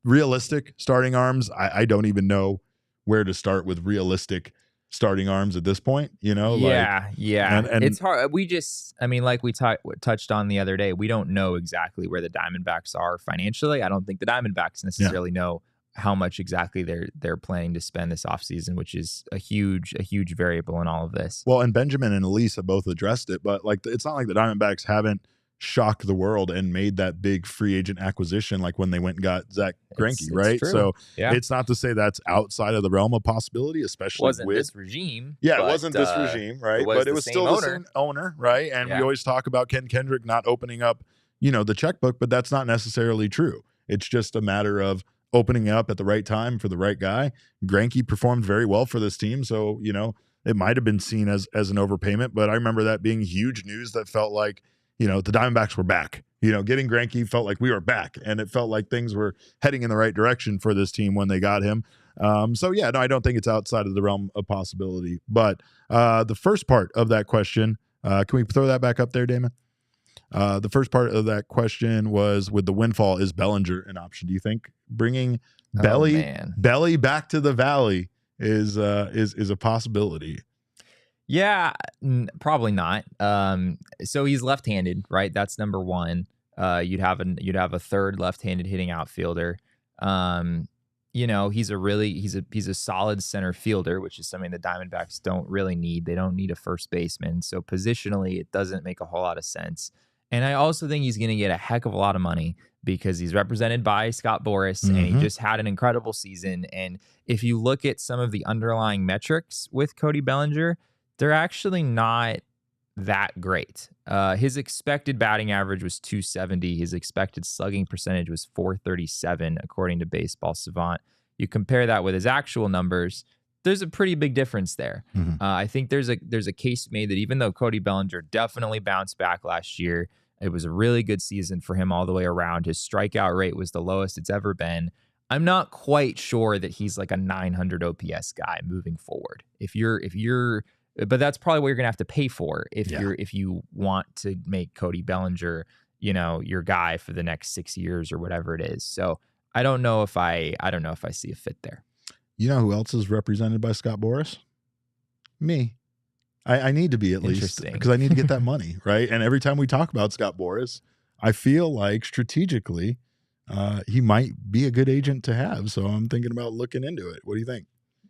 Realistic starting arms, I don't even know where to start with realistic starting arms at this point, Yeah. And it's hard. Like we touched on the other day, we don't know exactly where the Diamondbacks are financially. I don't think the Diamondbacks necessarily know how much exactly they're planning to spend this offseason, which is a huge variable in all of this. Well, and Benjamin and Elise have both addressed it, but it's not like the Diamondbacks haven't shocked the world and made that big free agent acquisition, like when they went and got Zach Greinke, right? True. So it's not to say that's outside of the realm of possibility, especially with this regime. Yeah, it wasn't this regime, right? But it was still the same owner, right? And we always talk about Ken Kendrick not opening up, the checkbook, but that's not necessarily true. It's just a matter of opening up at the right time for the right guy. Greinke performed very well for this team, so it might have been seen as an overpayment, but I remember that being huge news that felt like the Diamondbacks were back. Getting Greinke felt like we were back, and it felt like things were heading in the right direction for this team when they got him. I don't think it's outside of the realm of possibility. But the first part of that question, can we throw that back up there, Damon? The first part of that question was, with the windfall, is Bellinger an option? Do you think bringing Belly back to the Valley is a possibility? Yeah, probably not. So he's left-handed, right? That's number one. You'd have a third left-handed hitting outfielder. He's a solid center fielder, which is something the Diamondbacks don't really need. They don't need a first baseman. So positionally, it doesn't make a whole lot of sense. And I also think he's going to get a heck of a lot of money because he's represented by Scott Boras, and he just had an incredible season. And if you look at some of the underlying metrics with Cody Bellinger, they're actually not that great. His expected batting average was .270. His expected slugging percentage was .437, according to Baseball Savant. You compare that with his actual numbers, there's a pretty big difference there. I think there's a case made that even though Cody Bellinger definitely bounced back last year, it was a really good season for him all the way around. His strikeout rate was the lowest it's ever been. I'm not quite sure that he's like a 900 OPS guy moving forward. If you're but that's probably what you're gonna have to pay for if Yeah. if you want to make Cody Bellinger, your guy for the next 6 years or whatever it is. So I don't know if I see a fit there. You know who else is represented by Scott Boras? Me. I need to be at least, Interesting. because I need to get that money, right? And every time we talk about Scott Boras, I feel like strategically he might be a good agent to have. So I'm thinking about looking into it. What do you think?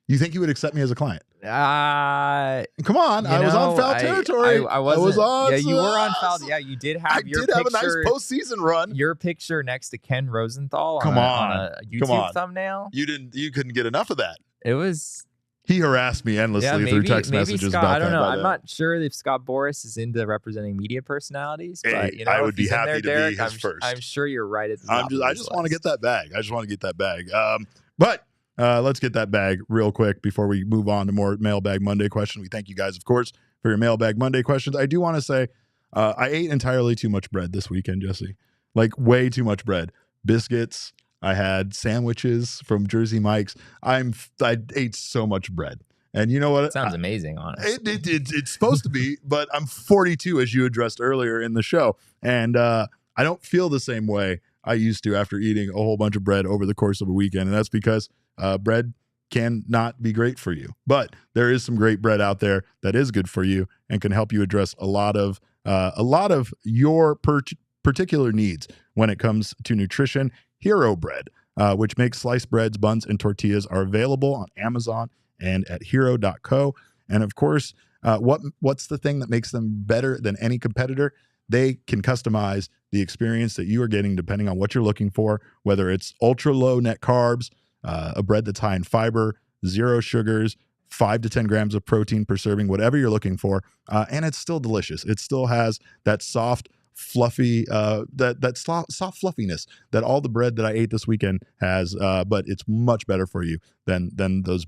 You think he would accept me as a client? Come on, I was on foul territory. I was on. Yeah, you were on foul. So Yeah, you did have. I did have a nice postseason run. Your picture next to Ken Rosenthal on a YouTube thumbnail. You couldn't get enough of that. It was. He harassed me endlessly through text messages Scott, about I don't that. know. I'm not sure if Scott Boras is into representing media personalities, but I would be happy to be his first. I'm sure you're right at the top. I just want to get that bag. But let's get that bag real quick before we move on to more Mailbag Monday questions. We thank you guys, of course, for your Mailbag Monday questions. I do want to say I ate entirely too much bread this weekend, Jesse. Like way too much bread. Biscuits. I had sandwiches from Jersey Mike's. I ate so much bread. And you know what? It sounds amazing, honestly. It's supposed to be, but I'm 42, as you addressed earlier in the show. And I don't feel the same way I used to after eating a whole bunch of bread over the course of a weekend. And that's because bread can not be great for you. But there is some great bread out there that is good for you and can help you address a lot of your particular needs when it comes to nutrition. Hero Bread, which makes sliced breads, buns, and tortillas, are available on Amazon and at hero.co. And of course, what's the thing that makes them better than any competitor? They can customize the experience that you are getting depending on what you're looking for, whether it's ultra low net carbs, a bread that's high in fiber, 0 sugars, 5 to 10 grams of protein per serving, whatever you're looking for. And it's still delicious. It still has that soft, fluffy, soft fluffiness that all the bread that I ate this weekend has, but it's much better for you than those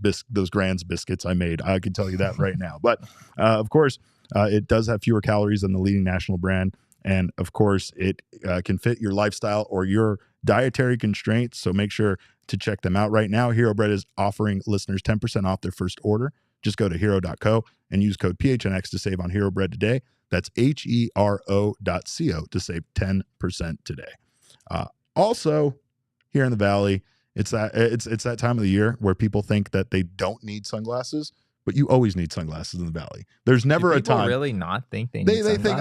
Grand's biscuits I made. I can tell you that right now. But of course, it does have fewer calories than the leading national brand, and of course, it can fit your lifestyle or your dietary constraints. So make sure to check them out right now. Hero Bread is offering listeners 10% off their first order. Just go to hero.co and use code PHNX to save on Hero Bread today. That's HERO.co to save 10% today. Also, here in the Valley, it's that time of the year where people think that they don't need sunglasses, but you always need sunglasses in the Valley. There's never a time. People really not think they need sunglasses? They think,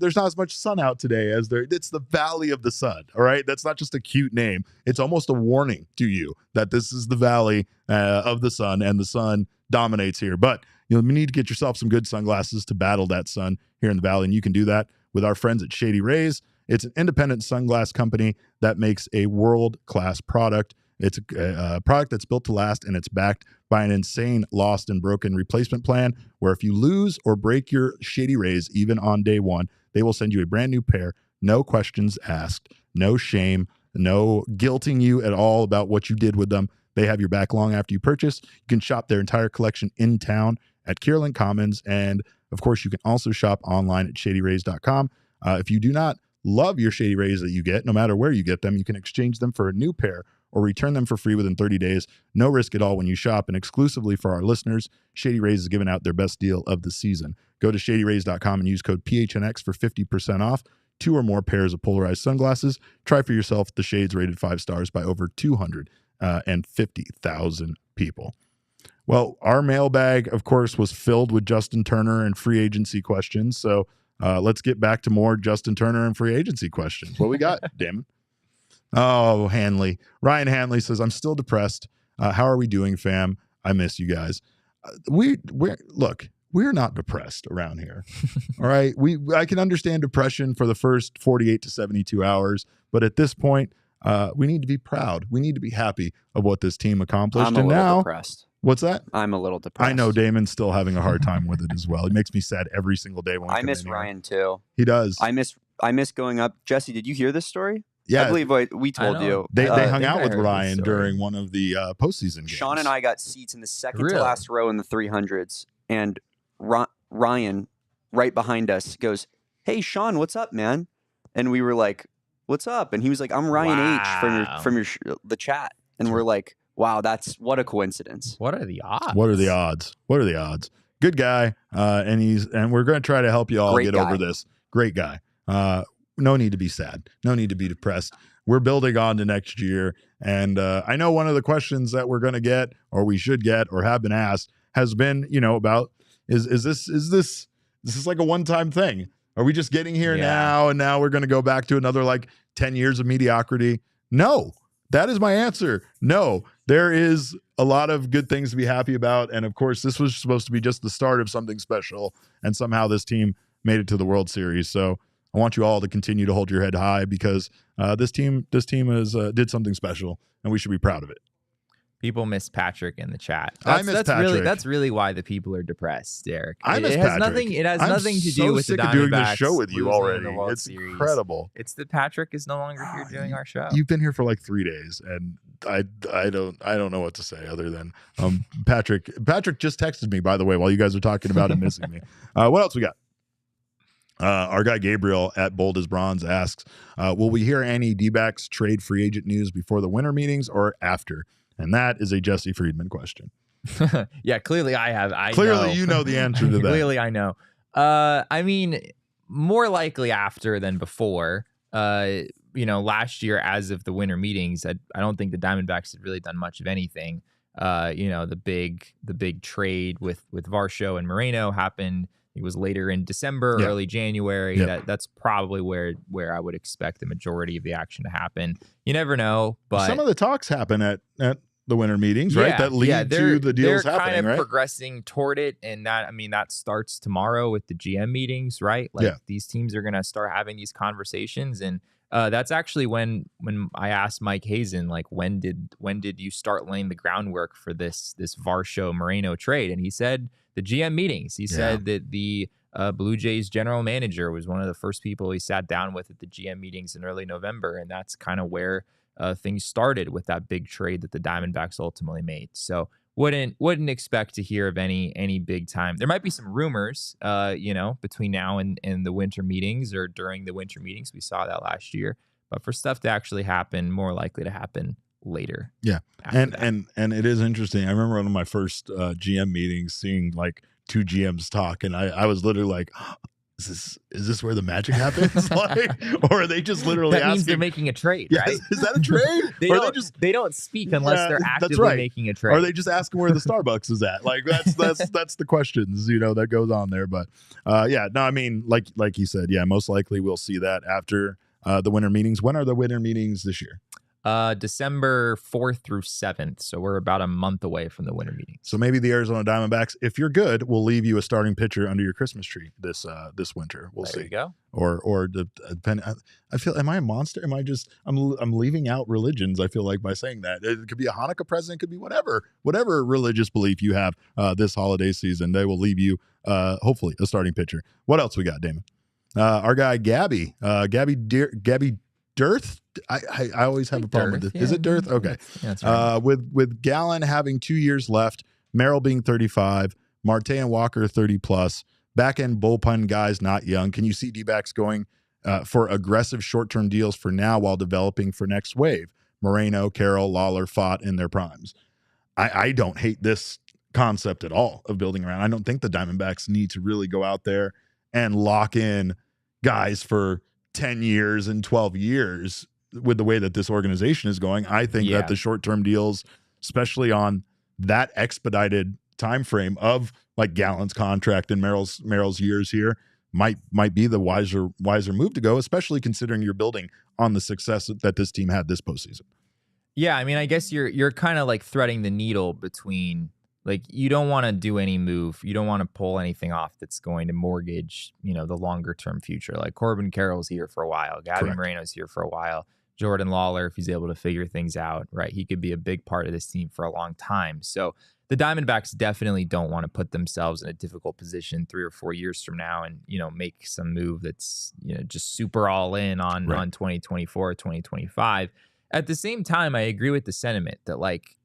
there's not as much sun out today as there. It's the Valley of the Sun. All right, that's not just a cute name. It's almost a warning to you that this is the Valley of the Sun, and the sun dominates here. But you need to get yourself some good sunglasses to battle that sun here in the Valley, and you can do that with our friends at Shady Rays. It's an independent sunglass company that makes a world-class product. It's a product that's built to last, and it's backed by an insane lost and broken replacement plan where if you lose or break your Shady Rays even on day one, they will send you a brand new pair, no questions asked, no shame, no guilting you at all about what you did with them. They have your back long after you purchase. You can shop their entire collection in town at Kierland Commons, and of course, you can also shop online at shadyrays.com. If you do not love your Shady Rays that you get, no matter where you get them, you can exchange them for a new pair or return them for free within 30 days. No risk at all when you shop. And exclusively for our listeners, Shady Rays is giving out their best deal of the season. Go to shadyrays.com and use code PHNX for 50% off 2 or more pairs of polarized sunglasses. Try for yourself the shades rated 5 stars by over 250,000 people. Well, our mailbag, of course, was filled with Justin Turner and free agency questions. So let's get back to more Justin Turner and free agency questions. What we got, Damon? Oh, Hanley. Ryan Hanley says, I'm still depressed. How are we doing, fam? I miss you guys. We're not depressed around here. All right. I can understand depression for the first 48 to 72 hours, but at this point, we need to be proud. We need to be happy of what this team accomplished. I'm a little depressed. What's that? I'm a little depressed. I know Damon's still having a hard time with it as well. It makes me sad every single day when I miss Ryan too. He does. I miss going up. Jesse, did you hear this story? Yeah, I believe we told you. They hung out with Ryan during one of the postseason games. Sean and I got seats in the second to last row in the 300s, and Ryan, right behind us, goes, "Hey, Sean, what's up, man?" And we were like, "What's up?" And he was like, "I'm Ryan H from the chat," and we're like, Wow, what a coincidence. What are the odds? What are the odds? What are the odds? Good guy, and we're going to try to help you all get over this. Great guy. No need to be sad. No need to be depressed. We're building on to next year, and I know one of the questions that we're going to get, or we should get, or have been asked, has been, about is this like a one-time thing? Are we just getting here now, and now we're going to go back to another like 10 years of mediocrity? No, that is my answer. No, there is a lot of good things to be happy about, and of course, this was supposed to be just the start of something special, and somehow this team made it to the World Series. So I want you all to continue to hold your head high, because this team has did something special, and we should be proud of it. People miss Patrick in the chat. I miss Patrick. That's really why the people are depressed, Derek. I miss Patrick. It has nothing to do with the Diamondbacks. I'm doing this show with you already. It's Series. Incredible. It's that Patrick is no longer here doing our show. You've been here for like 3 days, and I don't know what to say other than Patrick. Patrick just texted me, by the way, while you guys are talking about him missing me. What else we got? Our guy Gabriel at Bold as Bronze asks, will we hear any D-backs trade free agent news before the winter meetings or after? And that is a Jesse Friedman question. Yeah, clearly I have. Clearly you know the answer to that. Clearly I know. I mean, more likely after than before. Last year, as of the winter meetings, I don't think the Diamondbacks had really done much of anything. The big trade with Varsho and Moreno happened. It was later in December, early January. That's probably where I would expect the majority of the action to happen. You never know, but some of the talks happen at the winter meetings, right? That lead to the deals happening, kind of right? Progressing toward it, and that starts tomorrow with the GM meetings, right? Like these teams are going to start having these conversations, and that's actually when I asked Mike Hazen, like, when did you start laying the groundwork for this Varsho Moreno trade? And he said the GM meetings. He said that the Blue Jays general manager was one of the first people he sat down with at the GM meetings in early November, and that's kind of where things started with that big trade that the Diamondbacks ultimately made. So wouldn't expect to hear of any big time. There might be some rumors, between now and the winter meetings or during the winter meetings. We saw that last year, but for stuff to actually happen, more likely to happen later. Yeah, and it is interesting. I remember one of my first GM meetings, seeing like 2 GMs talk, and I was literally like, Is this where the magic happens? Or are they just literally that asking? means they're making a trade, right? Is that a trade? they don't speak unless they're actively making a trade. Or are they just asking where the Starbucks is at? Like that's the questions, that goes on there. But I mean, like he said, most likely we'll see that after the winter meetings. When are the winter meetings this year? December 4th through 7th. So we're about a month away from the winter meeting. So maybe the Arizona Diamondbacks, if you're good, will leave you a starting pitcher under your Christmas tree this winter. We'll see. There you go. Or depend. I feel. Am I a monster? Am I just? I'm leaving out religions. I feel like by saying that it could be a Hanukkah present. It could be whatever religious belief you have this holiday season. They will leave you hopefully a starting pitcher. What else we got, Damon? Our guy Gabby Dearth. I always have a problem with this. Yeah. Is it Dearth? Okay. That's right. With Gallen having 2 years left, Merrill being 35, Marte and Walker 30 plus, back end bullpen guys not young. Can you see D-backs going for aggressive short-term deals for now while developing for next wave? Moreno, Carroll, Lawler, Fott in their primes. I don't hate this concept at all of building around. I don't think the Diamondbacks need to really go out there and lock in guys for 10 years and 12 years with the way that this organization is going. I think that the short-term deals, especially on that expedited time frame of like Gallen's contract and Merrill's years here, might be the wiser move to go, especially considering you're building on the success that this team had this postseason. Yeah, I mean, I guess you're kind of like threading the needle between, like, you don't want to do any move. You don't want to pull anything off that's going to mortgage, the longer term future. Like Corbin Carroll's here for a while. Gabby Moreno's here for a while. Jordan Lawler, if he's able to figure things out, right, he could be a big part of this team for a long time. So the Diamondbacks definitely don't want to put themselves in a difficult position 3 or 4 years from now and, make some move that's, just super all in on 2024, 2025. At the same time, I agree with the sentiment that, like,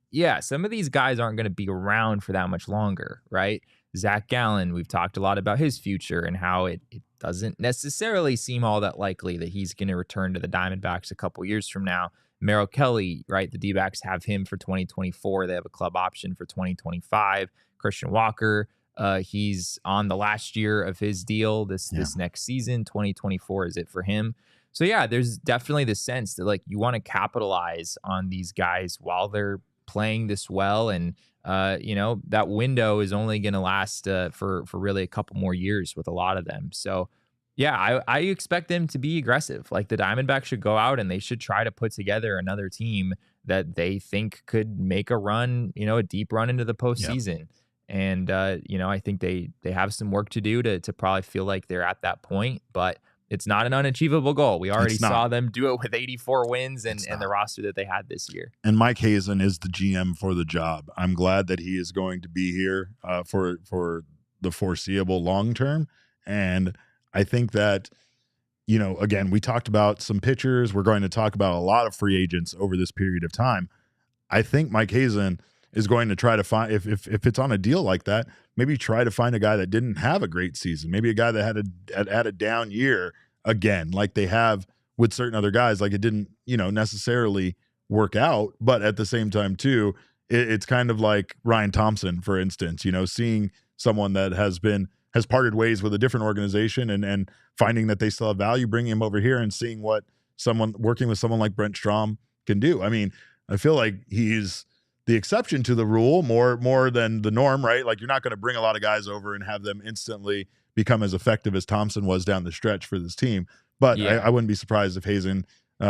some of these guys aren't going to be around for that much longer, right? Zach Gallen, we've talked a lot about his future and how it doesn't necessarily seem all that likely that he's going to return to the Diamondbacks a couple years from now. Merrill Kelly, right? The D-backs have him for 2024. They have a club option for 2025. Christian Walker, he's on the last year of his deal this next season. 2024 is it for him. So yeah, there's definitely the sense that like you want to capitalize on these guys while they're playing this well, and that window is only going to last for really a couple more years with a lot of them. So yeah, I expect them to be aggressive. Like the Diamondbacks should go out and they should try to put together another team that they think could make a run, a deep run into the postseason. And I think they have some work to do to probably feel like they're at that point, but it's not an unachievable goal. We already saw them do it with 84 wins and the roster that they had this year. And Mike Hazen is the GM for the job. I'm glad that he is going to be here for the foreseeable long term. And I think that, again, we talked about some pitchers. We're going to talk about a lot of free agents over this period of time. I think Mike Hazen is going to try to find, if it's on a deal like that, maybe try to find a guy that didn't have a great season, maybe a guy that had a down year again, like they have with certain other guys. Like it didn't, necessarily work out, but at the same time too, it's kind of like Ryan Thompson, for instance, seeing someone that has parted ways with a different organization and finding that they still have value, bringing him over here and seeing what working with someone like Brent Strom can do. I mean, I feel like he's the exception to the rule more than the norm, right? Like you're not going to bring a lot of guys over and have them instantly become as effective as Thompson was down the stretch for this team. But I wouldn't be surprised if Hazen,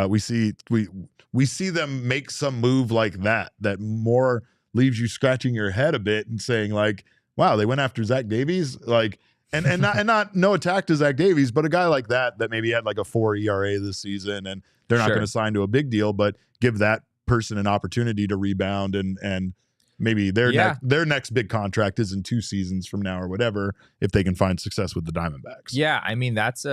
we see them make some move like that more leaves you scratching your head a bit and saying like, wow, they went after Zach Davies, like, and not no attack to Zach Davies, but a guy like that maybe had like a 4 ERA this season, and they're not going to sign to a big deal, but give that person an opportunity to rebound and maybe their next big contract is in 2 seasons from now or whatever, if they can find success with the Diamondbacks. Yeah, I mean that's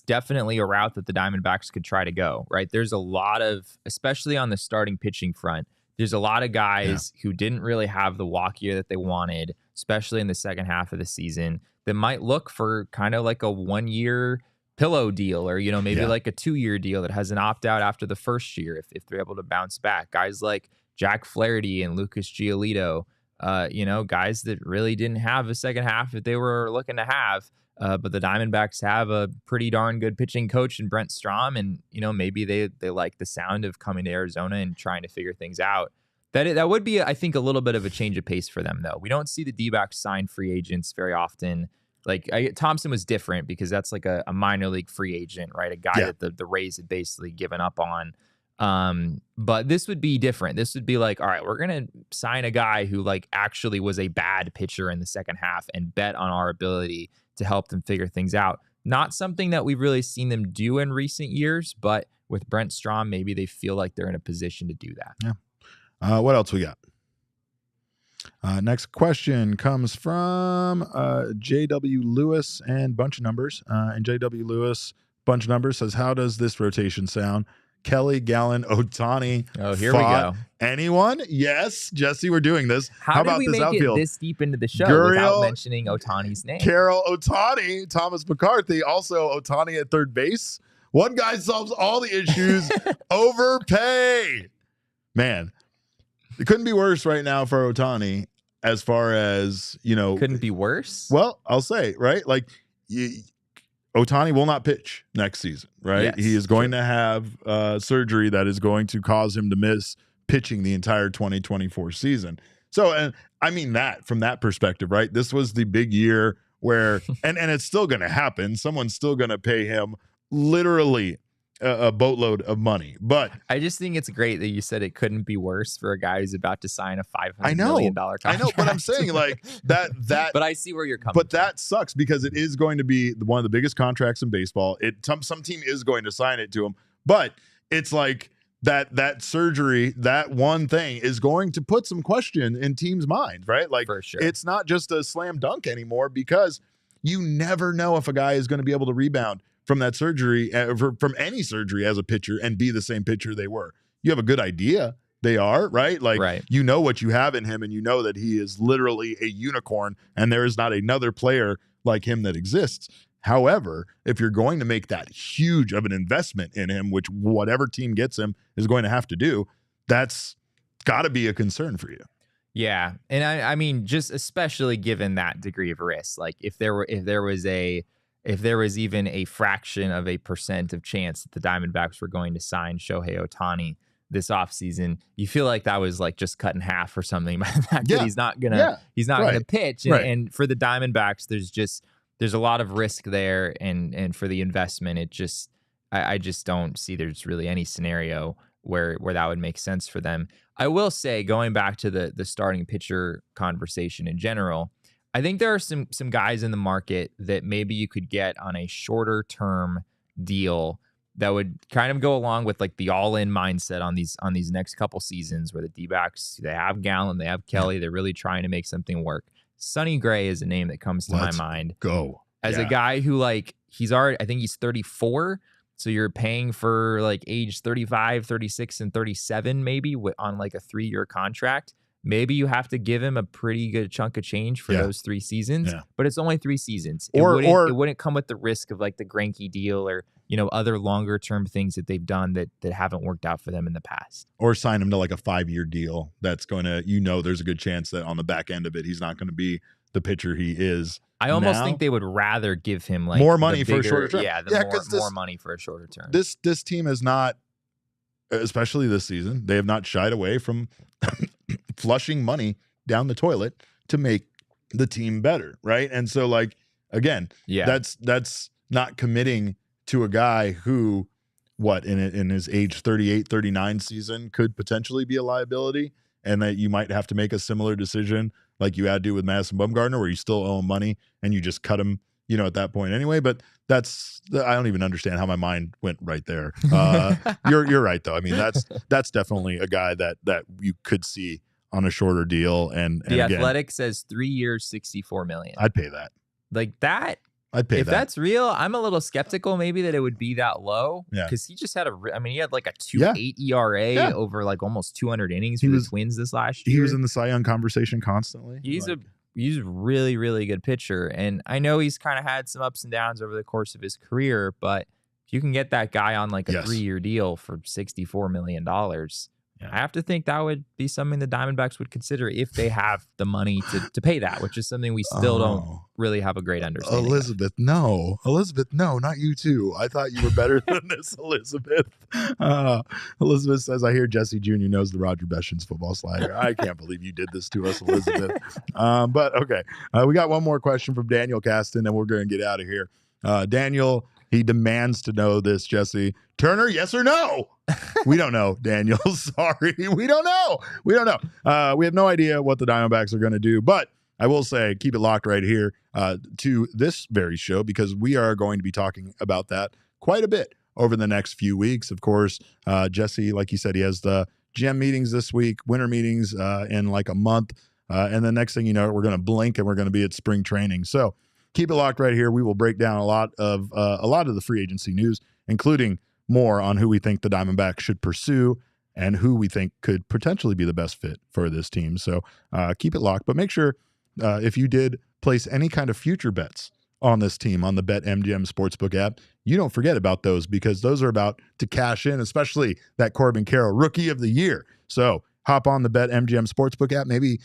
definitely a route that the Diamondbacks could try to go, right? There's a lot of, especially on the starting pitching front, there's a lot of guys who didn't really have the walk year that they wanted, especially in the second half of the season, that might look for kind of like a 1-year pillow deal or, maybe like a 2-year deal that has an opt-out after the first year if they're able to bounce back. Guys like Jack Flaherty and Lucas Giolito, guys that really didn't have a second half that they were looking to have. But the Diamondbacks have a pretty darn good pitching coach in Brent Strom, and maybe they like the sound of coming to Arizona and trying to figure things out. That would be, I think, a little bit of a change of pace for them, though. We don't see the D-backs sign free agents very often. Like Thompson was different because that's like a minor league free agent, right? A guy that the Rays had basically given up on. But this would be different. This would be like, all right, we're gonna sign a guy who like actually was a bad pitcher in the second half and bet on our ability to help them figure things out. Not something that we've really seen them do in recent years, but with Brent Strom, maybe they feel like they're in a position to do that. Yeah. What else we got? Next question comes from J.W. Lewis and bunch of numbers. And J.W. Lewis, bunch of numbers, says, how does this rotation sound? Kelly, Gallen, Ohtani. Oh, here we go. Anyone? Yes, Jesse, we're doing this. How about did we this make outfield? it this deep into the show Gurriel, without mentioning Ohtani's name? Carroll, Ohtani, Thomas McCarthy, also Ohtani at third base. One guy solves all the issues. Overpay. Man, it couldn't be worse right now for Ohtani as far as, Couldn't be worse? Well, I'll say, right? Like, Ohtani will not pitch next season, right? Yes, he is going to have surgery that is going to cause him to miss pitching the entire 2024 season. So, and I mean that from that perspective, right? This was the big year where, and it's still going to happen. Someone's still going to pay him literally a boatload of money. But I just think it's great that you said it couldn't be worse for a guy who's about to sign a $500 million contract. I know, but I'm saying like that. But I see where you're coming from. That sucks because it is going to be one of the biggest contracts in baseball. Some team is going to sign it to him, but it's like that surgery, that one thing is going to put some question in teams' minds, right? Like, for sure. It's not just a slam dunk anymore because you never know if a guy is going to be able to rebound from that surgery, from any surgery as a pitcher and be the same pitcher they were. You have a good idea they are, right? Like, you know what you have in him and you know that he is literally a unicorn and there is not another player like him that exists. However, if you're going to make that huge of an investment in him, which whatever team gets him is going to have to do, that's got to be a concern for you. Yeah. And I mean, just especially given that degree of risk, like if there was even a fraction of a % of chance that the Diamondbacks were going to sign Shohei Ohtani this offseason, you feel like that was like just cut in half or something by the fact that he's not gonna pitch. And for the Diamondbacks, there's a lot of risk there, and for the investment, I just don't see there's really any scenario where that would make sense for them. I will say, going back to the starting pitcher conversation in general, I think there are some guys in the market that maybe you could get on a shorter term deal that would kind of go along with like the all-in mindset on these next couple seasons, where the D-backs, they have Gallen, they have Kelly, they're really trying to make something work. Sonny Gray is a name that comes to my mind. As a guy who, like, I think he's 34. So you're paying for like age 35, 36, and 37 maybe on like a 3-year contract. Maybe you have to give him a pretty good chunk of change for those 3 seasons, but it's only 3 seasons. It wouldn't come with the risk of like the Greinke deal or, other longer term things that they've done that haven't worked out for them in the past. Or sign him to like a 5-year deal that's going to, there's a good chance that on the back end of it, he's not going to be the pitcher he is. I almost think they would rather give him like more money for a shorter term. Yeah, more money for a shorter term. This team is not, especially this season, they have not shied away from flushing money down the toilet to make the team better, right? And so, like, again, that's not committing to a guy who, in his age 38, 39 season could potentially be a liability, and that you might have to make a similar decision like you had to do with Madison Bumgarner, where you still owe him money and you just cut him, at that point anyway. But I don't even understand how my mind went right there. You're right though. I mean, that's definitely a guy that you could see on a shorter deal. And the Athletic says 3 years, $64 million. I'd pay that. Like that. I'd pay if that. that's real, I'm a little skeptical maybe that it would be that low. Yeah. Because he just had he had like a 2.8 ERA over like almost 200 innings for the Twins this last year. He was in the Cy Young conversation constantly. He's a really, really good pitcher. And I know he's kind of had some ups and downs over the course of his career, but if you can get that guy on like a 3-year deal for $64 million, I have to think that would be something the Diamondbacks would consider if they have the money to pay that, which is something we still don't really have a great understanding. Elizabeth, no, not you too. I thought you were better than this, Elizabeth. Elizabeth says, I hear Jesse Jr. knows the Roger Beshins football slider. I can't believe you did this to us, Elizabeth. But okay, we got one more question from Daniel Caston, and we're going to get out of here. Daniel, he demands to know this, Jesse. Turner, yes or no? We don't know, Daniel. Sorry. We don't know. We have no idea what the Diamondbacks are going to do, but I will say keep it locked right here to this very show, because we are going to be talking about that quite a bit over the next few weeks. Of course, Jesse, like you said, he has the GM meetings this week, winter meetings in like a month. And the next thing you know, we're going to blink and we're going to be at spring training. So keep it locked right here. We will break down a lot of the free agency news, including more on who we think the Diamondbacks should pursue and who we think could potentially be the best fit for this team. So keep it locked. But make sure if you did place any kind of future bets on this team on the BetMGM Sportsbook app, you don't forget about those, because those are about to cash in, especially that Corbin Carroll Rookie of the Year. So hop on the BetMGM Sportsbook app. Maybe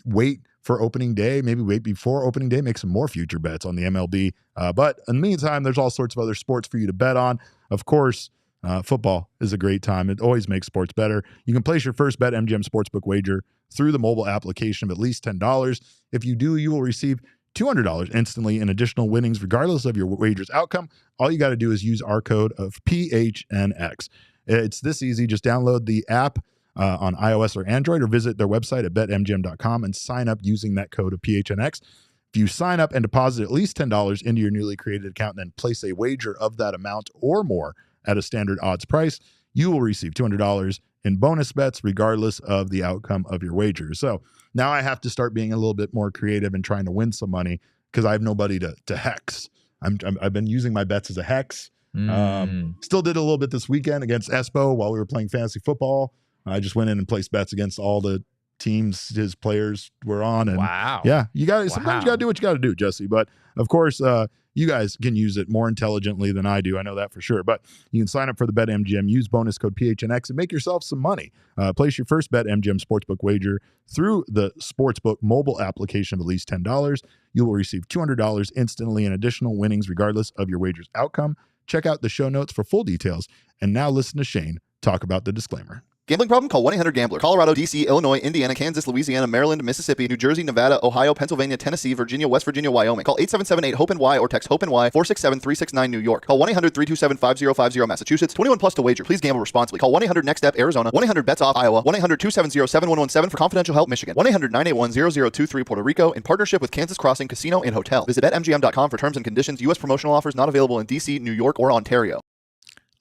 wait for opening day, maybe wait before opening day, make some more future bets on the MLB. But in the meantime, there's all sorts of other sports for you to bet on. Of course, football is a great time. It always makes sports better. You can place your first BetMGM Sportsbook wager through the mobile application of at least $10. If you do, you will receive $200 instantly in additional winnings, regardless of your wager's outcome. All you got to do is use our code of PHNX. It's this easy. Just download the app on iOS or Android, or visit their website at betmgm.com and sign up using that code of PHNX. If you sign up and deposit at least $10 into your newly created account and then place a wager of that amount or more at a standard odds price, you will receive $200 in bonus bets regardless of the outcome of your wager. So now I have to start being a little bit more creative and trying to win some money, because I have nobody to hex. I've been using my bets as a hex. Still did a little bit this weekend against Espo while we were playing fantasy football. I just went in and placed bets against all the teams his players were on. And wow. Yeah, sometimes you got to do what you got to do, Jesse. But of course, You guys can use it more intelligently than I do. I know that for sure. But you can sign up for the BetMGM, use bonus code PHNX, and make yourself some money. Place your first BetMGM Sportsbook wager through the Sportsbook mobile application of at least $10. You will receive $200 instantly in additional winnings regardless of your wager's outcome. Check out the show notes for full details. And now listen to Shane talk about the disclaimer. Gambling problem? Call 1-800-GAMBLER. Colorado, D.C., Illinois, Indiana, Kansas, Louisiana, Maryland, Mississippi, New Jersey, Nevada, Ohio, Pennsylvania, Tennessee, Virginia, West Virginia, Wyoming. Call 877-8-HOPE-NY or text HOPE-NY 467-369 New York. Call 1-800-327-5050 Massachusetts. 21 plus to wager. Please gamble responsibly. Call 1-800-NEXT-STEP Arizona. 1-800-BETS-OFF Iowa. 1-800-270-7117 for confidential help Michigan. 1-800-981-0023 Puerto Rico in partnership with Kansas Crossing Casino and Hotel. Visit BetMGM.com for terms and conditions. U.S. promotional offers not available in D.C., New York, or Ontario.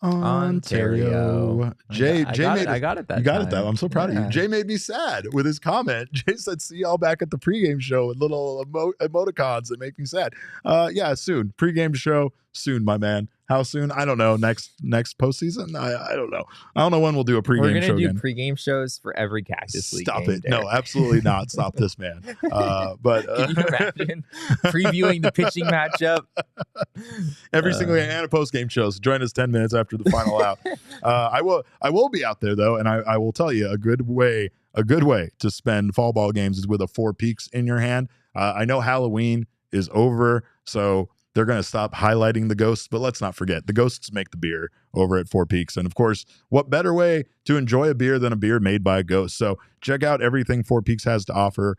Ontario. Jay made I got it that you got time. it that. I'm so proud of you. Jay made me sad with his comment. Jay said, "See y'all back at the pregame show," with little emoticons that make me sad. Yeah, soon. Pregame show soon, my man. How soon? I don't know. Next postseason? I don't know. I don't know when we'll do a pregame show. We're gonna do again. pregame shows for every Cactus League. Stop game, it! Derek. No, absolutely not. Stop this, man. But Can you imagine previewing the pitching matchup every single game and a post-game show. So join us 10 minutes after the final out. I will be out there though, and I will tell you a good way to spend fall ball games is with a Four Peaks in your hand. I know Halloween is over, so they're going to stop highlighting the ghosts, but let's not forget the ghosts make the beer over at Four Peaks. And of course, what better way to enjoy a beer than a beer made by a ghost? So check out everything Four Peaks has to offer.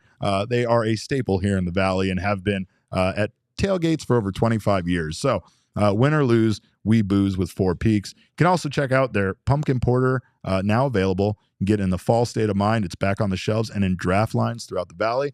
They are a staple here in the Valley and have been at tailgates for over 25 years. So win or lose, we booze with Four Peaks. You can also check out their pumpkin porter, now available. Get in the fall state of mind. It's back on the shelves and in draft lines throughout the Valley.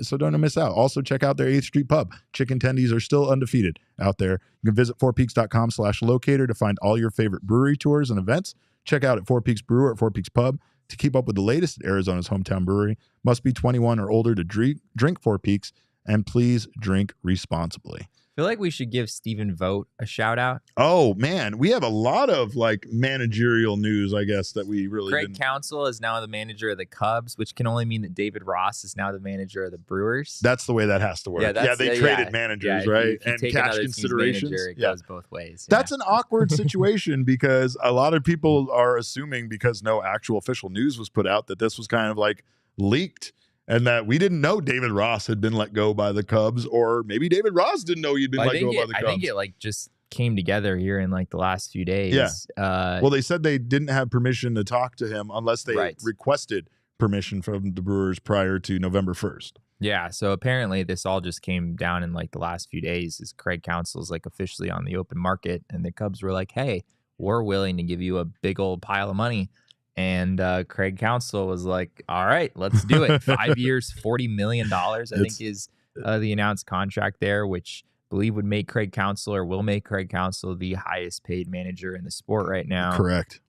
So don't miss out. Also check out their 8th Street Pub. Chicken tendies are still undefeated out there. You can visit fourpeaks.com/locator to find all your favorite brewery tours and events. Check out at Four Peaks Brew or Four Peaks Pub to keep up with the latest at Arizona's hometown brewery. Must be 21 or older to drink Four Peaks, and please drink responsibly. I feel like we should give Stephen Vogt a shout out. Oh man, we have a lot of like managerial news, I guess, that we really Craig Counsell is now the manager of the Cubs, which can only mean that David Ross is now the manager of the Brewers. That's the way that has to work. Yeah, they traded managers, right? If you and cash considerations. Manager, it goes both ways. That's an awkward situation because a lot of people are assuming, because no actual official news was put out, that this was kind of like leaked. And that we didn't know David Ross had been let go by the Cubs, or maybe David Ross didn't know he'd been let go by the Cubs. I think it like just came together here in like the last few days. Yeah. Well, they said they didn't have permission to talk to him unless they requested permission from the Brewers prior to November 1st. Yeah. So apparently this all just came down in like the last few days as Craig Counsell's like officially on the open market, and the Cubs were like, "Hey, we're willing to give you a big old pile of money." And Craig Counsell was like, "All right, let's do it." 5 years, $40 million, I think is the announced contract there, which I believe would make Craig Counsell, or will make Craig Counsell, the highest paid manager in the sport right now. Correct.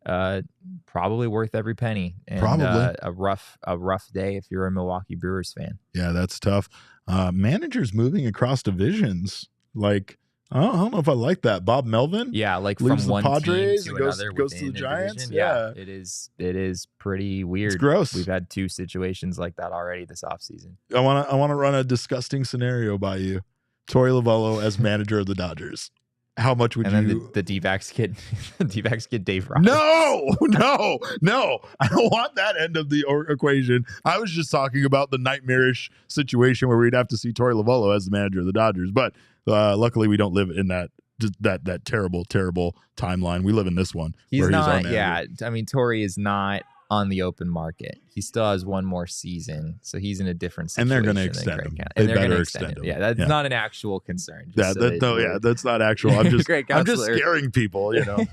Probably worth every penny. And, probably a rough day if you're a Milwaukee Brewers fan. Yeah, that's tough. Managers moving across divisions, like, I don't know if I like that. Bob Melvin, like leaves from one the Padres team and to goes another to the Giants. Division. Yeah, it is pretty weird. It's gross. We've had 2 situations like that already this offseason. I want to run a disgusting scenario by you. Torey Lovullo as manager of the Dodgers. How much would you? And then the D-backs kid, Dave Roberts. No. I don't want that end of the equation. I was just talking about the nightmarish situation where we'd have to see Torey Lovullo as the manager of the Dodgers. But luckily, we don't live in that terrible timeline. We live in this one. He's not. Yeah, I mean, Torey is not on the open market. He still has one more season, so he's in a different situation. And they're going to extend him. And they're going to extend him. Yeah, that's not an actual concern. That's not actual. I'm just scaring people, you know.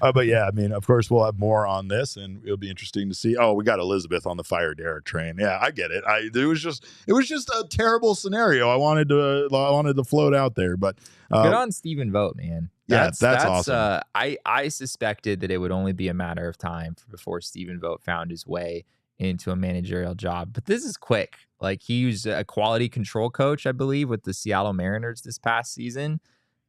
But yeah, I mean, of course, we'll have more on this, and it'll be interesting to see. Oh, we got Elizabeth on the Fire Derek train. Yeah, I get it. It was just a terrible scenario. I wanted to float out there, but good on Stephen Vogt, man. That's awesome. I suspected that it would only be a matter of time before Stephen Vogt found his way into a managerial job. But this is quick. Like, he was a quality control coach, I believe, with the Seattle Mariners this past season.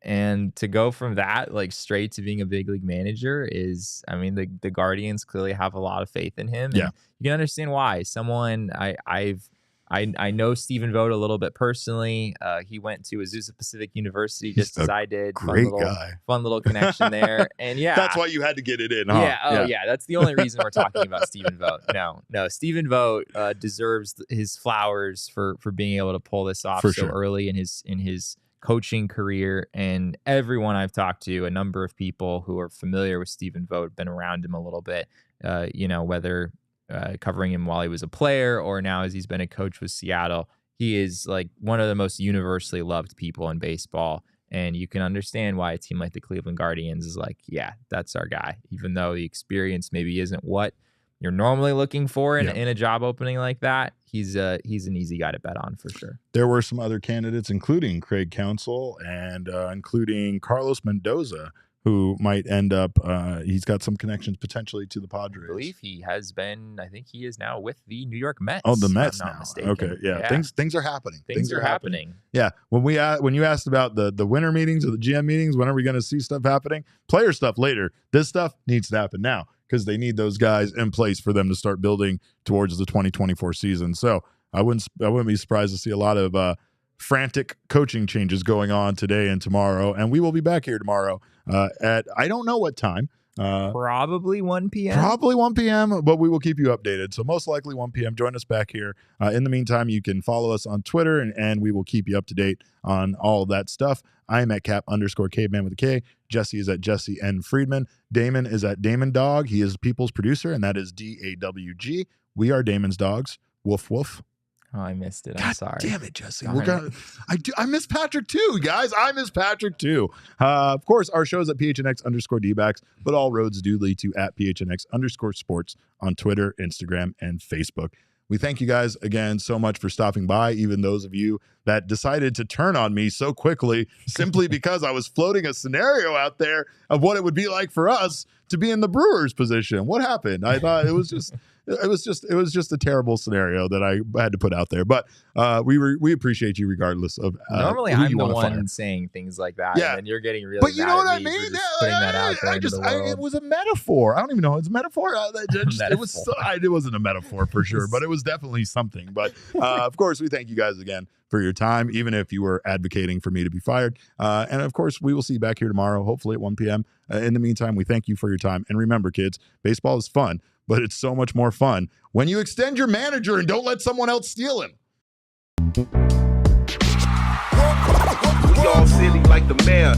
And to go from that, like, straight to being a big league manager is, I mean, the Guardians clearly have a lot of faith in him. Yeah. And you can understand why. Someone I've I know Stephen Vogt a little bit personally. He went to Azusa Pacific University just as I did. Great guy. Fun little connection there. And yeah. That's why you had to get it in, huh? Yeah. Oh, yeah. That's the only reason we're talking about Stephen Vogt. No. Stephen Vogt deserves his flowers for being able to pull this off early in his coaching career. And everyone I've talked to, a number of people who are familiar with Stephen Vogt, been around him a little bit, whether covering him while he was a player or now as he's been a coach with Seattle. He is like one of the most universally loved people in baseball. And you can understand why a team like the Cleveland Guardians is like, yeah, that's our guy. Even though the experience maybe isn't what you're normally looking for in a job opening like that, he's an easy guy to bet on for sure. There were some other candidates, including Craig Counsell and including Carlos Mendoza, who might end up, he's got some connections potentially to the Padres. I believe he has been, I think he is now with the New York Mets. Oh, the Mets now. Mistaken. Okay, yeah. Things are happening. Things are happening. Yeah, when you asked about the winter meetings or the GM meetings, when are we going to see stuff happening? Player stuff later. This stuff needs to happen now because they need those guys in place for them to start building towards the 2024 season. So I wouldn't be surprised to see a lot of frantic coaching changes going on today and tomorrow, and we will be back here tomorrow at I don't know what time. Probably 1 p.m. Probably 1 p.m., but we will keep you updated. So most likely 1 p.m. Join us back here. In the meantime, you can follow us on Twitter, and we will keep you up to date on all of that stuff. I am at Cap_Caveman with a K. Jesse is at Jesse N. Friedman. Damon is at Damon Dog. He is People's producer, and that is DAWG. We are Damon's Dogs. Woof, woof. Oh, I missed it. I'm sorry. Damn it, Jesse. I miss Patrick too, guys. I miss Patrick too. Of course, our show is at PHNX_D-backs, but all roads do lead to at PHNX_sports on Twitter, Instagram, and Facebook. We thank you guys again so much for stopping by, even those of you that decided to turn on me so quickly simply because I was floating a scenario out there of what it would be like for us to be in the Brewers position. What happened? I thought it was just a terrible scenario that I had to put out there. But we appreciate you regardless of normally I'm the one saying things like that. Yeah, and you're getting really. But you know what I mean? Putting that out there it was a metaphor. I don't even know. It's a metaphor. It wasn't a metaphor for sure, but it was definitely something. But of course, we thank you guys again for your time, even if you were advocating for me to be fired. And of course, we will see you back here tomorrow, hopefully at 1 p.m. In the meantime, we thank you for your time. And remember, kids, baseball is fun, but it's so much more fun when you extend your manager and don't let someone else steal him. We all silly like the mayor.